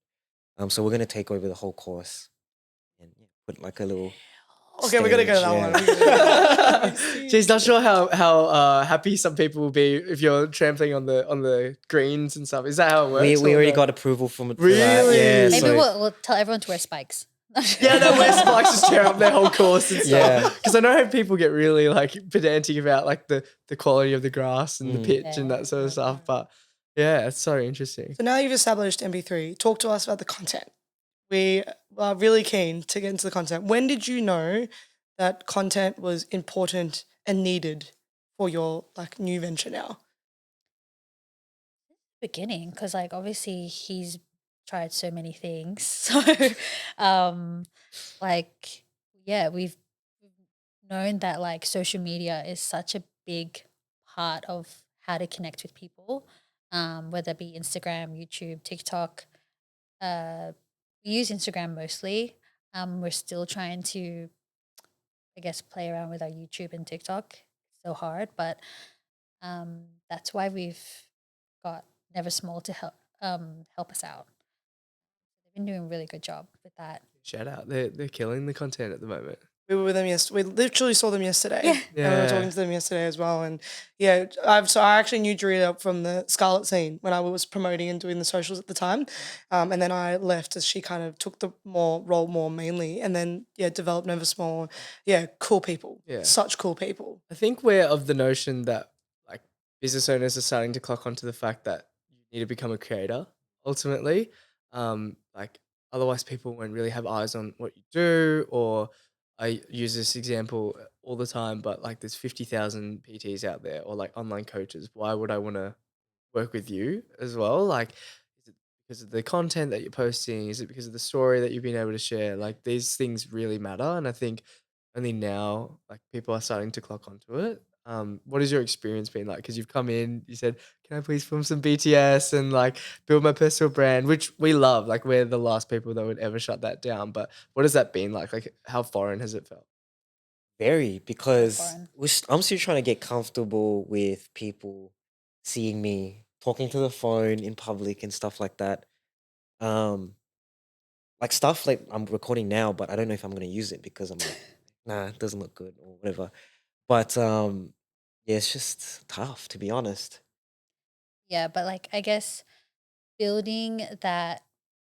So we're gonna take over the whole course and yeah, put like a little Okay, we gotta go to stage, that yeah. one. We gotta go to that one. Jeez, not sure how happy some people will be if you're trampling on the greens and stuff. Is that how it works? We or already no? got approval from for that. Really? Yeah, Maybe so we'll tell everyone to wear spikes. Yeah, no, where spikes just tear up their whole course and Yeah. stuff. Because I know how people get really like pedantic about like the quality of the grass and the pitch and that sort of stuff. But yeah, it's so interesting. So now you've established MP3. Talk to us about the content. We are really keen to get into the content. When did you know that content was important and needed for your like new venture now? Beginning because like obviously he's tried so many things so um like yeah we've known that like social media is such a big part of how to connect with people, whether it be Instagram, YouTube, TikTok. We use Instagram mostly. We're still trying to I guess play around with our YouTube and TikTok. So hard, but that's why we've got Never Small to help us out. They've been doing a really good job with that. Shout out, they're killing the content at the moment. We were with them yesterday. We literally saw them yesterday. Yeah. And we were Yeah. talking to them yesterday as well. And yeah, I actually knew Jarita from the Scarlet scene when I was promoting and doing the socials at the time. And then I left as she kind of took the role more mainly. And then yeah, developed Never Small. Yeah, cool people. Yeah. Such cool people. I think we're of the notion that like business owners are starting to clock onto the fact that you need to become a creator ultimately. Like otherwise people won't really have eyes on what you do. Or I use this example all the time, but like there's 50,000 PTs out there or like online coaches. Why would I want to work with you as well? Like, is it because of the content that you're posting? Is it because of the story that you've been able to share? Like these things really matter. And I think only now like people are starting to clock onto it. What has your experience been like? Because you've come in, you said, "Can I please film some BTS and like build my personal brand," which we love. Like we're the last people that would ever shut that down. But what has that been like? Like how foreign has it felt? Very, because foreign. I'm still trying to get comfortable with people seeing me talking to the phone in public and stuff like that. Um, like stuff like I'm recording now, but I don't know if I'm gonna use it because I'm like, nah, it doesn't look good or whatever. But yeah, it's just tough to be honest. Yeah, but like I guess building that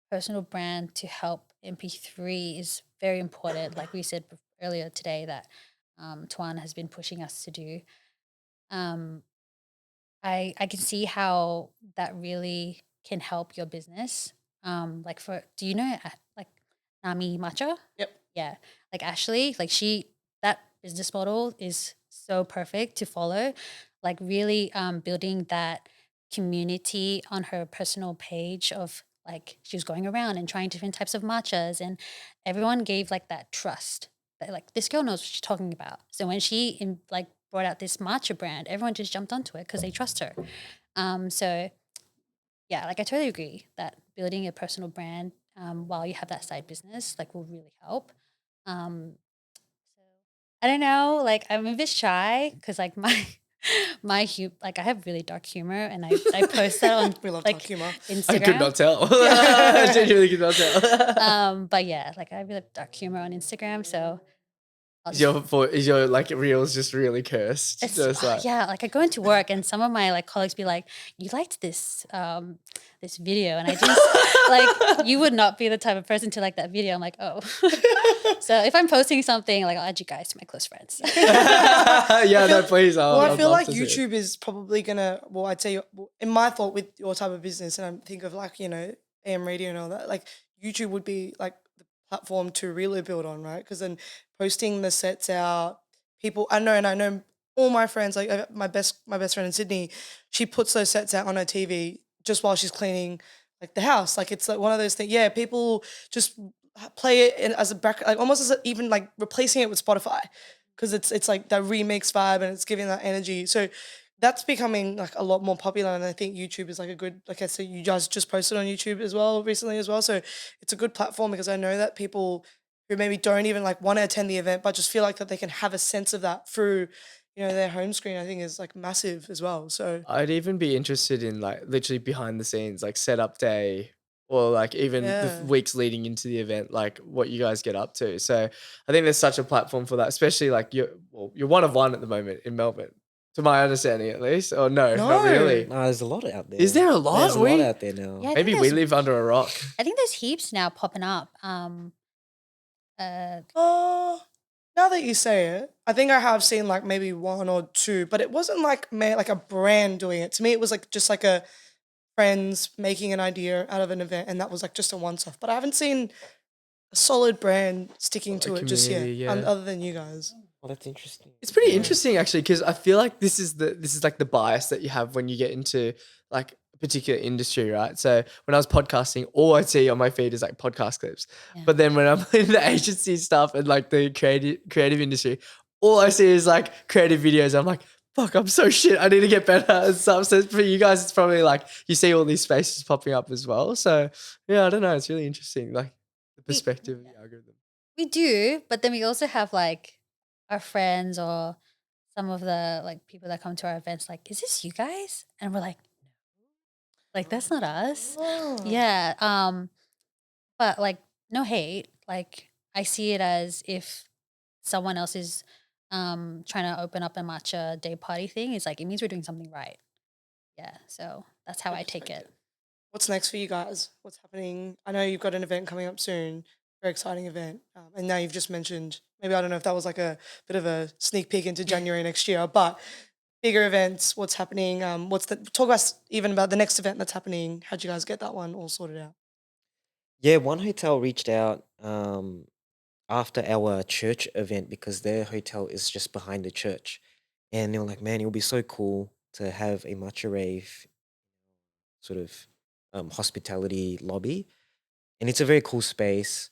personal brand to help MP3 is very important. Like we said earlier today, that Tuan has been pushing us to do. Um, I can see how that really can help your business. Like for do you know like Nami Matcha? Yep. Yeah, like Ashley, like that business model is so perfect to follow. Like really building that community on her personal page of like she was going around and trying different types of matchas, and everyone gave like that trust that like this girl knows what she's talking about. So when like brought out this matcha brand, everyone just jumped onto it because they trust her. So yeah, like I totally agree that building a personal brand while you have that side business like will really help. Um, so I don't know, like I'm a bit shy because like like I have really dark humor, and I post that on We love like dark humor. Instagram. I could not tell. I genuinely could not tell. But yeah, like I have really dark humor on Instagram, so I'll Is just your like reels just really cursed? it's Just like yeah, like I go into work and some of my like colleagues be like, "You liked this video," and I just like you would not be the type of person to like that video. I'm like, oh, so if I'm posting something, like I'll add you guys to my close friends. yeah, no, please. Well, I I'd feel love like to see it. YouTube is probably gonna. Well, I'd say in my thought with your type of business, and I think of like AM radio and all that. Like YouTube would be like the platform to really build on, right? Because then posting the sets out, people I know all my friends. Like my best friend in Sydney, she puts those sets out on her TV just while she's cleaning like the house. Like it's like one of those things. Yeah, people just play it as a back, like almost as even like replacing it with Spotify because it's like that remix vibe and it's giving that energy. So that's becoming like a lot more popular, and I think YouTube is like a good, like I said, you guys just posted on YouTube as well recently as well. So it's a good platform because I know that people who maybe don't even like want to attend the event but just feel like that they can have a sense of that through their home screen. I think is like massive as well. So I'd even be interested in like literally behind the scenes, like setup day, or like even the yeah. weeks leading into the event, like what you guys get up to. So I think there's such a platform for that, especially like you're one of one at the moment in Melbourne, to my understanding at least. Or no, not No. really. Nah, there's a lot out there. Is there a lot? There's a lot out there now. Yeah, I think Maybe we live under a rock. I think there's heaps now popping up. Oh, now that you say it, I think I have seen like maybe one or two, but it wasn't like like a brand doing it. To me, it was like just like a friends making an idea out of an event, and that was like just a once-off. But I haven't seen a solid brand sticking to A it just yet, community, yeah. other than you guys. Well, that's interesting. It's pretty interesting actually, because I feel like this is like the bias that you have when you get into like a particular industry, right? So when I was podcasting, all I see on my feed is like podcast clips. Yeah. But then when I'm in the agency stuff and like the creative industry, all I see is like creative videos. I'm like, fuck, I'm so shit. I need to get better and stuff. So for you guys, it's probably like you see all these spaces popping up as well. So yeah, I don't know. It's really interesting, like the perspective of the algorithm. We do, but then we also have like our friends or some of the like people that come to our events like, is this you guys? And we're like, no. Like that's not us. Oh. Yeah. But like no hate. Like I see it as if someone else is trying to open up a matcha day party thing, it's like it means we're doing something right. Yeah. So that's how I take it. What's next for you guys? What's happening? I know you've got an event coming up soon, very exciting event. And now you've just mentioned, maybe I don't know if that was like a bit of a sneak peek into January next year, but bigger events, what's happening? Talk us even about the next event that's happening. How'd you guys get that one all sorted out? Yeah, one hotel reached out after our church event because their hotel is just behind the church. And they were like, man, it would be so cool to have a matcha rave sort of hospitality lobby. And it's a very cool space.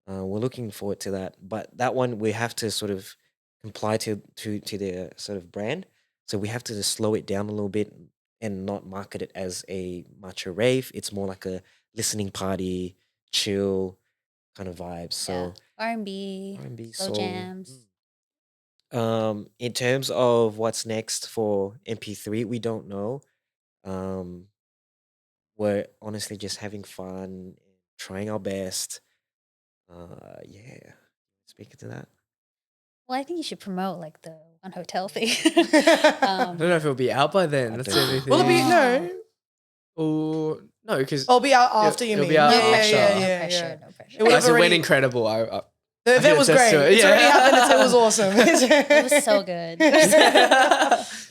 We're looking forward to that. But that one, we have to sort of comply to their sort of brand. So we have to just slow it down a little bit and not market it as a matcha rave. It's more like a listening party, chill kind of vibe. Yeah. So R&B, R&B, slow soul. jams. In terms of what's next for MP3, we don't know. Um, we're honestly just having fun, trying our best. Yeah. Speaking to that. Well, I think you should promote like the One Hotel thing. I don't know if it'll be out by then. I That's don't the only think- thing. Will it be Yeah. no? Oh no, because I'll be out after you it'll mean. be out No after. pressure, Yeah, no yeah, pressure, yeah. no pressure. It would have it went already- incredible. The I event can was attest great. to it, It's yeah. already happened. It was awesome. It was so good.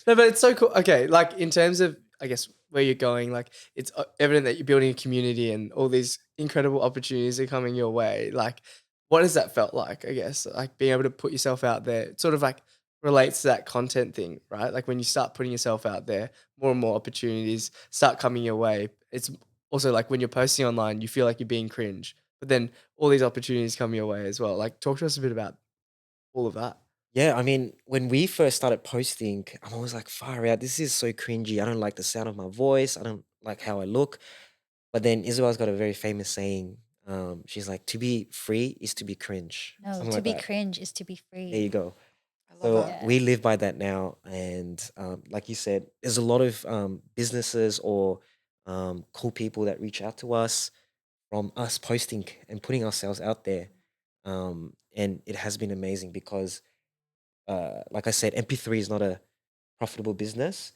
No, but it's so cool. Okay, like in terms of, I guess, where you're going, like it's evident that you're building a community and all these incredible opportunities are coming your way. Like, what has that felt like? I guess, like being able to put yourself out there, it sort of like relates to that content thing, right? Like when you start putting yourself out there, more and more opportunities start coming your way. It's also like when you're posting online, you feel like you're being cringe, but then all these opportunities come your way as well. Like, talk to us a bit about all of that. Yeah, I mean, when we first started posting, I'm always like, far out, this is so cringy. I don't like the sound of my voice. I don't like how I look. But then Isabel's got a very famous saying. She's like, to be free is to be cringe. No, Something to like be that. cringe is to be free. There you go. I So love that. we live by that now. And like you said, there's a lot of businesses or cool people that reach out to us from us posting and putting ourselves out there. And it has been amazing because like I said, MP3 is not a profitable business,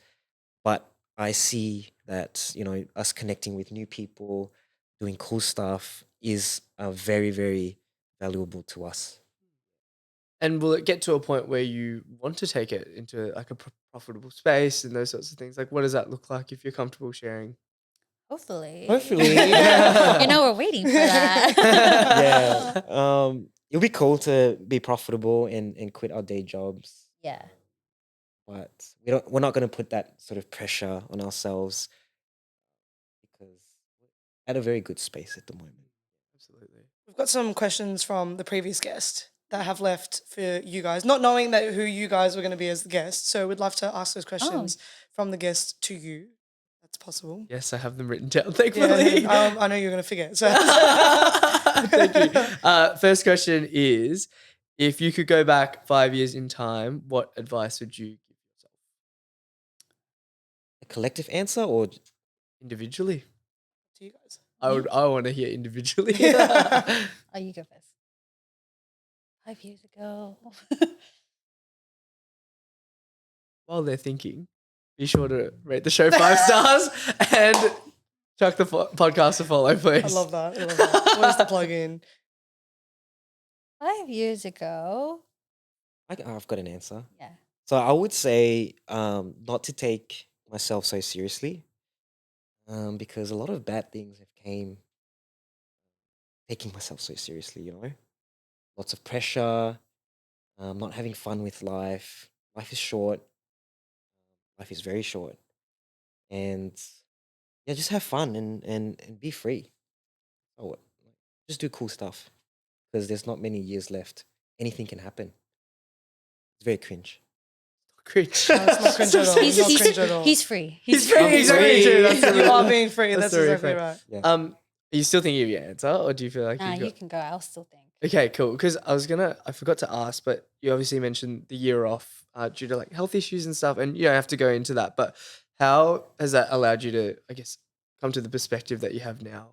but I see that, us connecting with new people, doing cool stuff is very, very valuable to us. And will it get to a point where you want to take it into like a profitable space and those sorts of things? Like, what does that look like if you're comfortable sharing? Hopefully. Hopefully. We're waiting for that. Yeah. It'll be cool to be profitable and quit our day jobs, Yeah. but we're not going to put that sort of pressure on ourselves because we're at a very good space at the moment. Absolutely. We've got some questions from the previous guest that have left for you guys, not knowing that who you guys were going to be as the guest. So we'd love to ask those questions from the guest to you. That's possible. Yes, I have them written down, Yeah, thankfully. I know you're going to forget. So Thank you. First question is, if you could go back 5 years in time, what advice would you give yourself A collective answer or individually? to you guys. I want to hear individually. Oh, you go first. 5 years ago. While they're thinking, be sure to rate the show 5 stars and chuck the podcast a follow, please. I love that. I love that. Where's the plug in? 5 years ago. I've got an answer. Yeah. So I would say not to take myself so seriously because a lot of bad things have came taking myself so seriously. Lots of pressure, not having fun with life. Life is short. Life is very short. And yeah, just have fun and be free. Oh, just do cool stuff because there's not many years left. Anything can happen. It's very cringe. Cringe. No, it's not cringe at all. He's, Not he's, cringe at all. he's free. He's free. I'm He's free. free too. That's You really- are being free. That's really exactly funny. right. Yeah. Are you still thinking of your answer, or do you feel like Nah, you you can go. I'll still think. Okay, cool. Because I forgot to ask, but you obviously mentioned the year off due to like health issues and stuff, and you don't have to go into that. But how has that allowed you to, I guess, come to the perspective that you have now?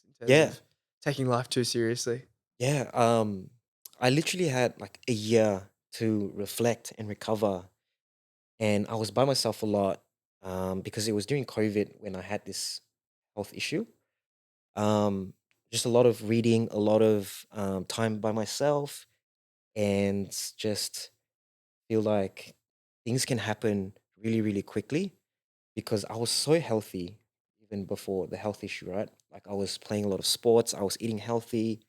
In terms Yeah. of taking life too seriously. Yeah, I literally had like a year to reflect and recover, and I was by myself a lot because it was during COVID when I had this health issue. Just a lot of reading, a lot of time by myself, and just feel like things can happen really, really quickly because I was so healthy even before the health issue, right? Like I was playing a lot of sports, I was eating healthy.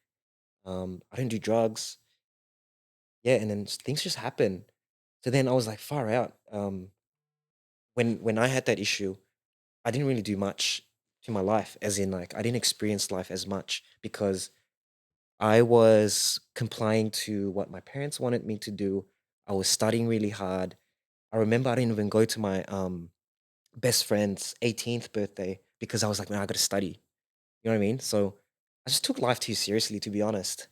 I don't do drugs. Yeah, and then things just happen. So then I was like, far out. When I had that issue, I didn't really do much to my life, as in like I didn't experience life as much because I was complying to what my parents wanted me to do. I was studying really hard. I remember I didn't even go to my best friend's 18th birthday because I was like, man, I got to study. You know what I mean? So I just took life too seriously, to be honest.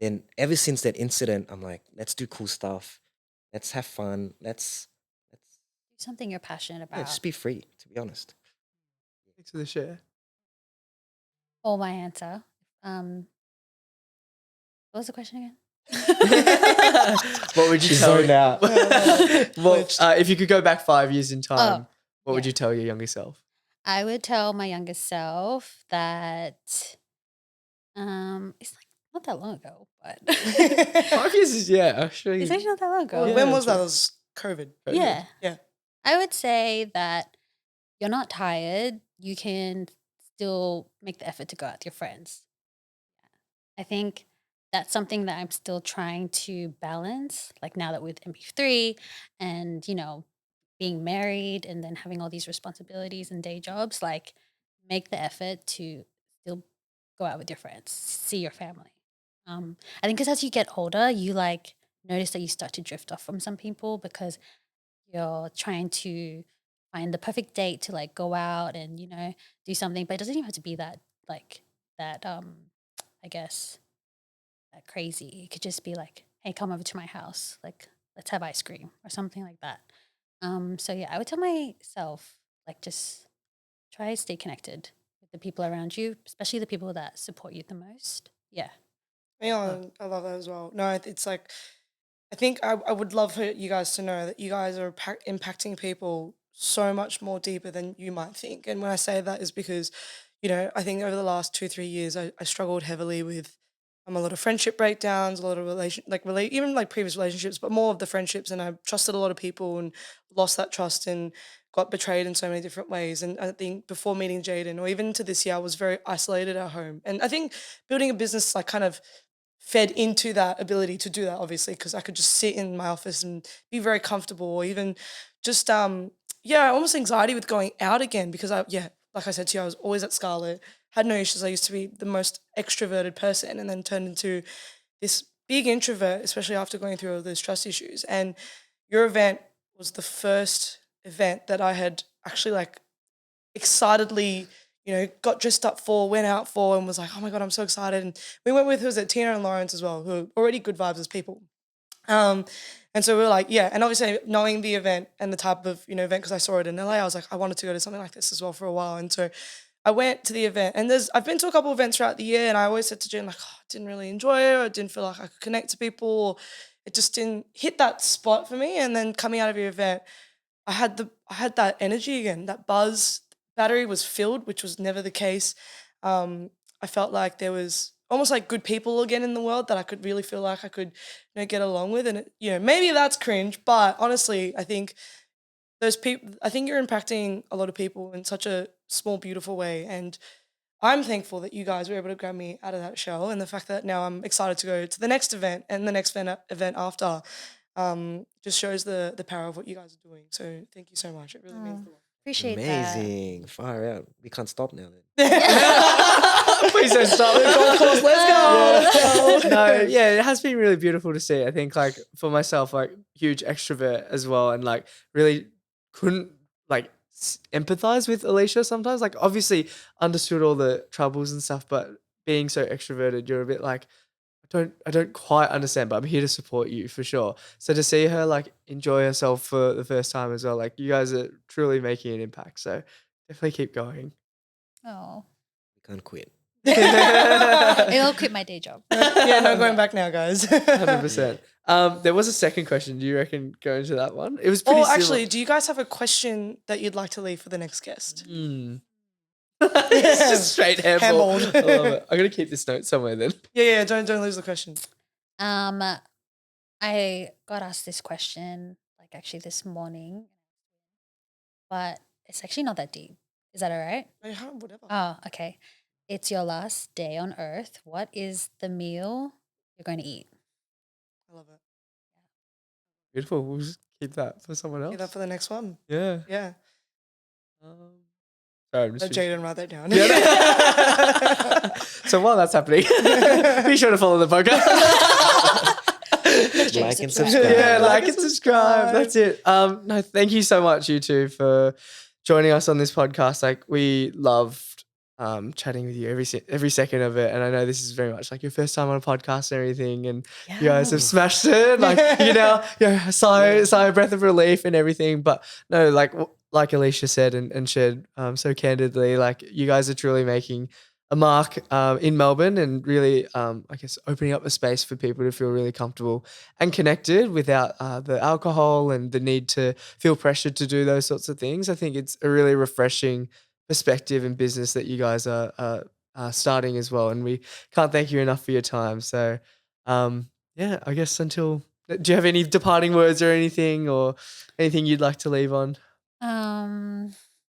Then ever since that incident, I'm like, let's do cool stuff. Let's have fun. Let's Do something you're passionate yeah, about. just be free, to be honest. Thanks for the share. Or my answer. What was the question again? What would you She's tell zoned out. Well, if you could go back 5 years in time, what would yeah. you tell your younger self? I would tell my younger self that it's like not that long ago, but 5 years is actually. it's actually not that long ago. Well, when was that? It was COVID. Yeah. Yeah. I would say that you're not tired. You can still make the effort to go out with your friends. I think that's something that I'm still trying to balance. Like now that with MP3 and, being married and then having all these responsibilities and day jobs, like make the effort to still go out with your friends, see your family. I think because as you get older, you like notice that you start to drift off from some people because you're trying to find the perfect date to like go out and do something, but it doesn't even have to be that like that I guess that crazy. It could just be like, hey, come over to my house, like let's have ice cream or something like that. So yeah, I would tell myself like just try to stay connected with the people around you, especially the people that support you the most. Yeah. Yeah, I love that as well. No, it's like, I think I would love for you guys to know that you guys are impacting people so much more deeper than you might think. And when I say that is because, I think over the last 2-3 years, I struggled heavily with a lot of friendship breakdowns, a lot of even like previous relationships, but more of the friendships. And I trusted a lot of people and lost that trust and got betrayed in so many different ways. And I think before meeting Jadyn, or even to this year, I was very isolated at home. And I think building a business like kind of fed into that ability to do that, obviously, because I could just sit in my office and be very comfortable, or even just almost anxiety with going out again because like I said to you, I was always at Scarlet, had no issues. I used to be the most extroverted person and then turned into this big introvert, especially after going through all those trust issues. And your event was the first event that I had actually like excitedly got dressed up for, went out for, and was like, oh my God, I'm so excited. And we went with, who was it, Tina and Lawrence as well, who are already good vibes as people. And so we were like, and obviously knowing the event and the type of, event, because I saw it in LA, I was like, I wanted to go to something like this as well for a while. And so I went to the event, and I've been to a couple of events throughout the year, and I always said to Jen, like, I didn't really enjoy it, or I didn't feel like I could connect to people, or it just didn't hit that spot for me. And then coming out of your event, I had that energy again, that buzz. Battery was filled, which was never the case. I felt like there was almost like good people again in the world that I could really feel like I could get along with. And maybe that's cringe, but honestly, I think those people, I think you're impacting a lot of people in such a small, beautiful way. And I'm thankful that you guys were able to grab me out of that shell, and the fact that now I'm excited to go to the next event and the next event after just shows the power of what you guys are doing. So thank you so much. It really means a lot. Appreciate Amazing. Far out. We can't stop now then. Please don't stop. Of course, let's go. No, it has been really beautiful to see. I think like for myself, like huge extrovert as well, and like really couldn't like empathize with Alisha sometimes. Like obviously understood all the troubles and stuff, but being so extroverted, you're a bit like, I don't quite understand, but I'm here to support you for sure. So to see her like enjoy herself for the first time as well, like you guys are truly making an impact. So definitely keep going. Oh. We can't quit. I'll quit my day job. No, going back now, guys. 100%. There was a second question. Do you reckon go into that one? It was pretty Oh, similar. actually, do you guys have a question that you'd like to leave for the next guest? It's just straight handball. Handballed. I love it. I'm gonna keep this note somewhere then. Yeah, don't lose the question. I got asked this question like actually this morning, but it's actually not that deep. Is that all right? Whatever. Oh, okay. It's your last day on Earth. What is the meal you're going to eat? I love it. Beautiful. We'll just keep that for someone else. Keep that for the next one. Yeah. Yeah. Sorry, I'm just Let Jadyn write that down. So while that's happening, be sure to follow the podcast. Subscribe. Like and Subscribe. subscribe. Yeah, Like like and and subscribe. That's it. No, thank you so much, you two, for joining us on this podcast. Like, we loved chatting with you every second of it. And I know this is very much like your first time on a podcast and everything. And you guys have smashed it. Like, you know, sigh a breath of relief and everything. But no, like Alisha said and shared so candidly, like, you guys are truly making a mark in Melbourne and really, I guess, opening up a space for people to feel really comfortable and connected without the alcohol and the need to feel pressured to do those sorts of things. I think it's a really refreshing perspective and business that you guys are starting as well. And we can't thank you enough for your time. So, yeah, I guess do you have any departing words or anything you'd like to leave on?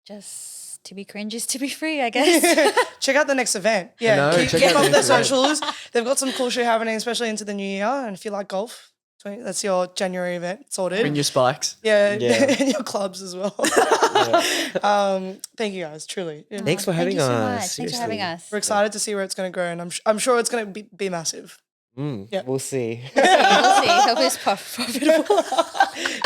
Just to be cringe is to be free, I guess. Check out the next event. Yeah, know, keep check out up the their next event. socials. They've got some cool shit happening, especially into the new year. And if you like golf, that's your January event sorted. Bring your spikes. Yeah, Yeah. and your clubs as well. Thank you guys, truly. Yeah. Thanks for Thank having you so us. much. Thanks for having seriously. us. We're excited to see where it's going to go, and I'm sure it's going to be massive. Yeah. We'll see. We'll see. Hopefully it's profitable.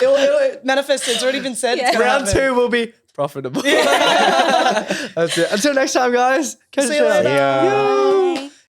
It'll manifest. It's already been said. Yeah. It's gonna Round happen. 2 will be profitable. That's it. Until next time, guys. Catch See you you later. later. Yeah. Yo.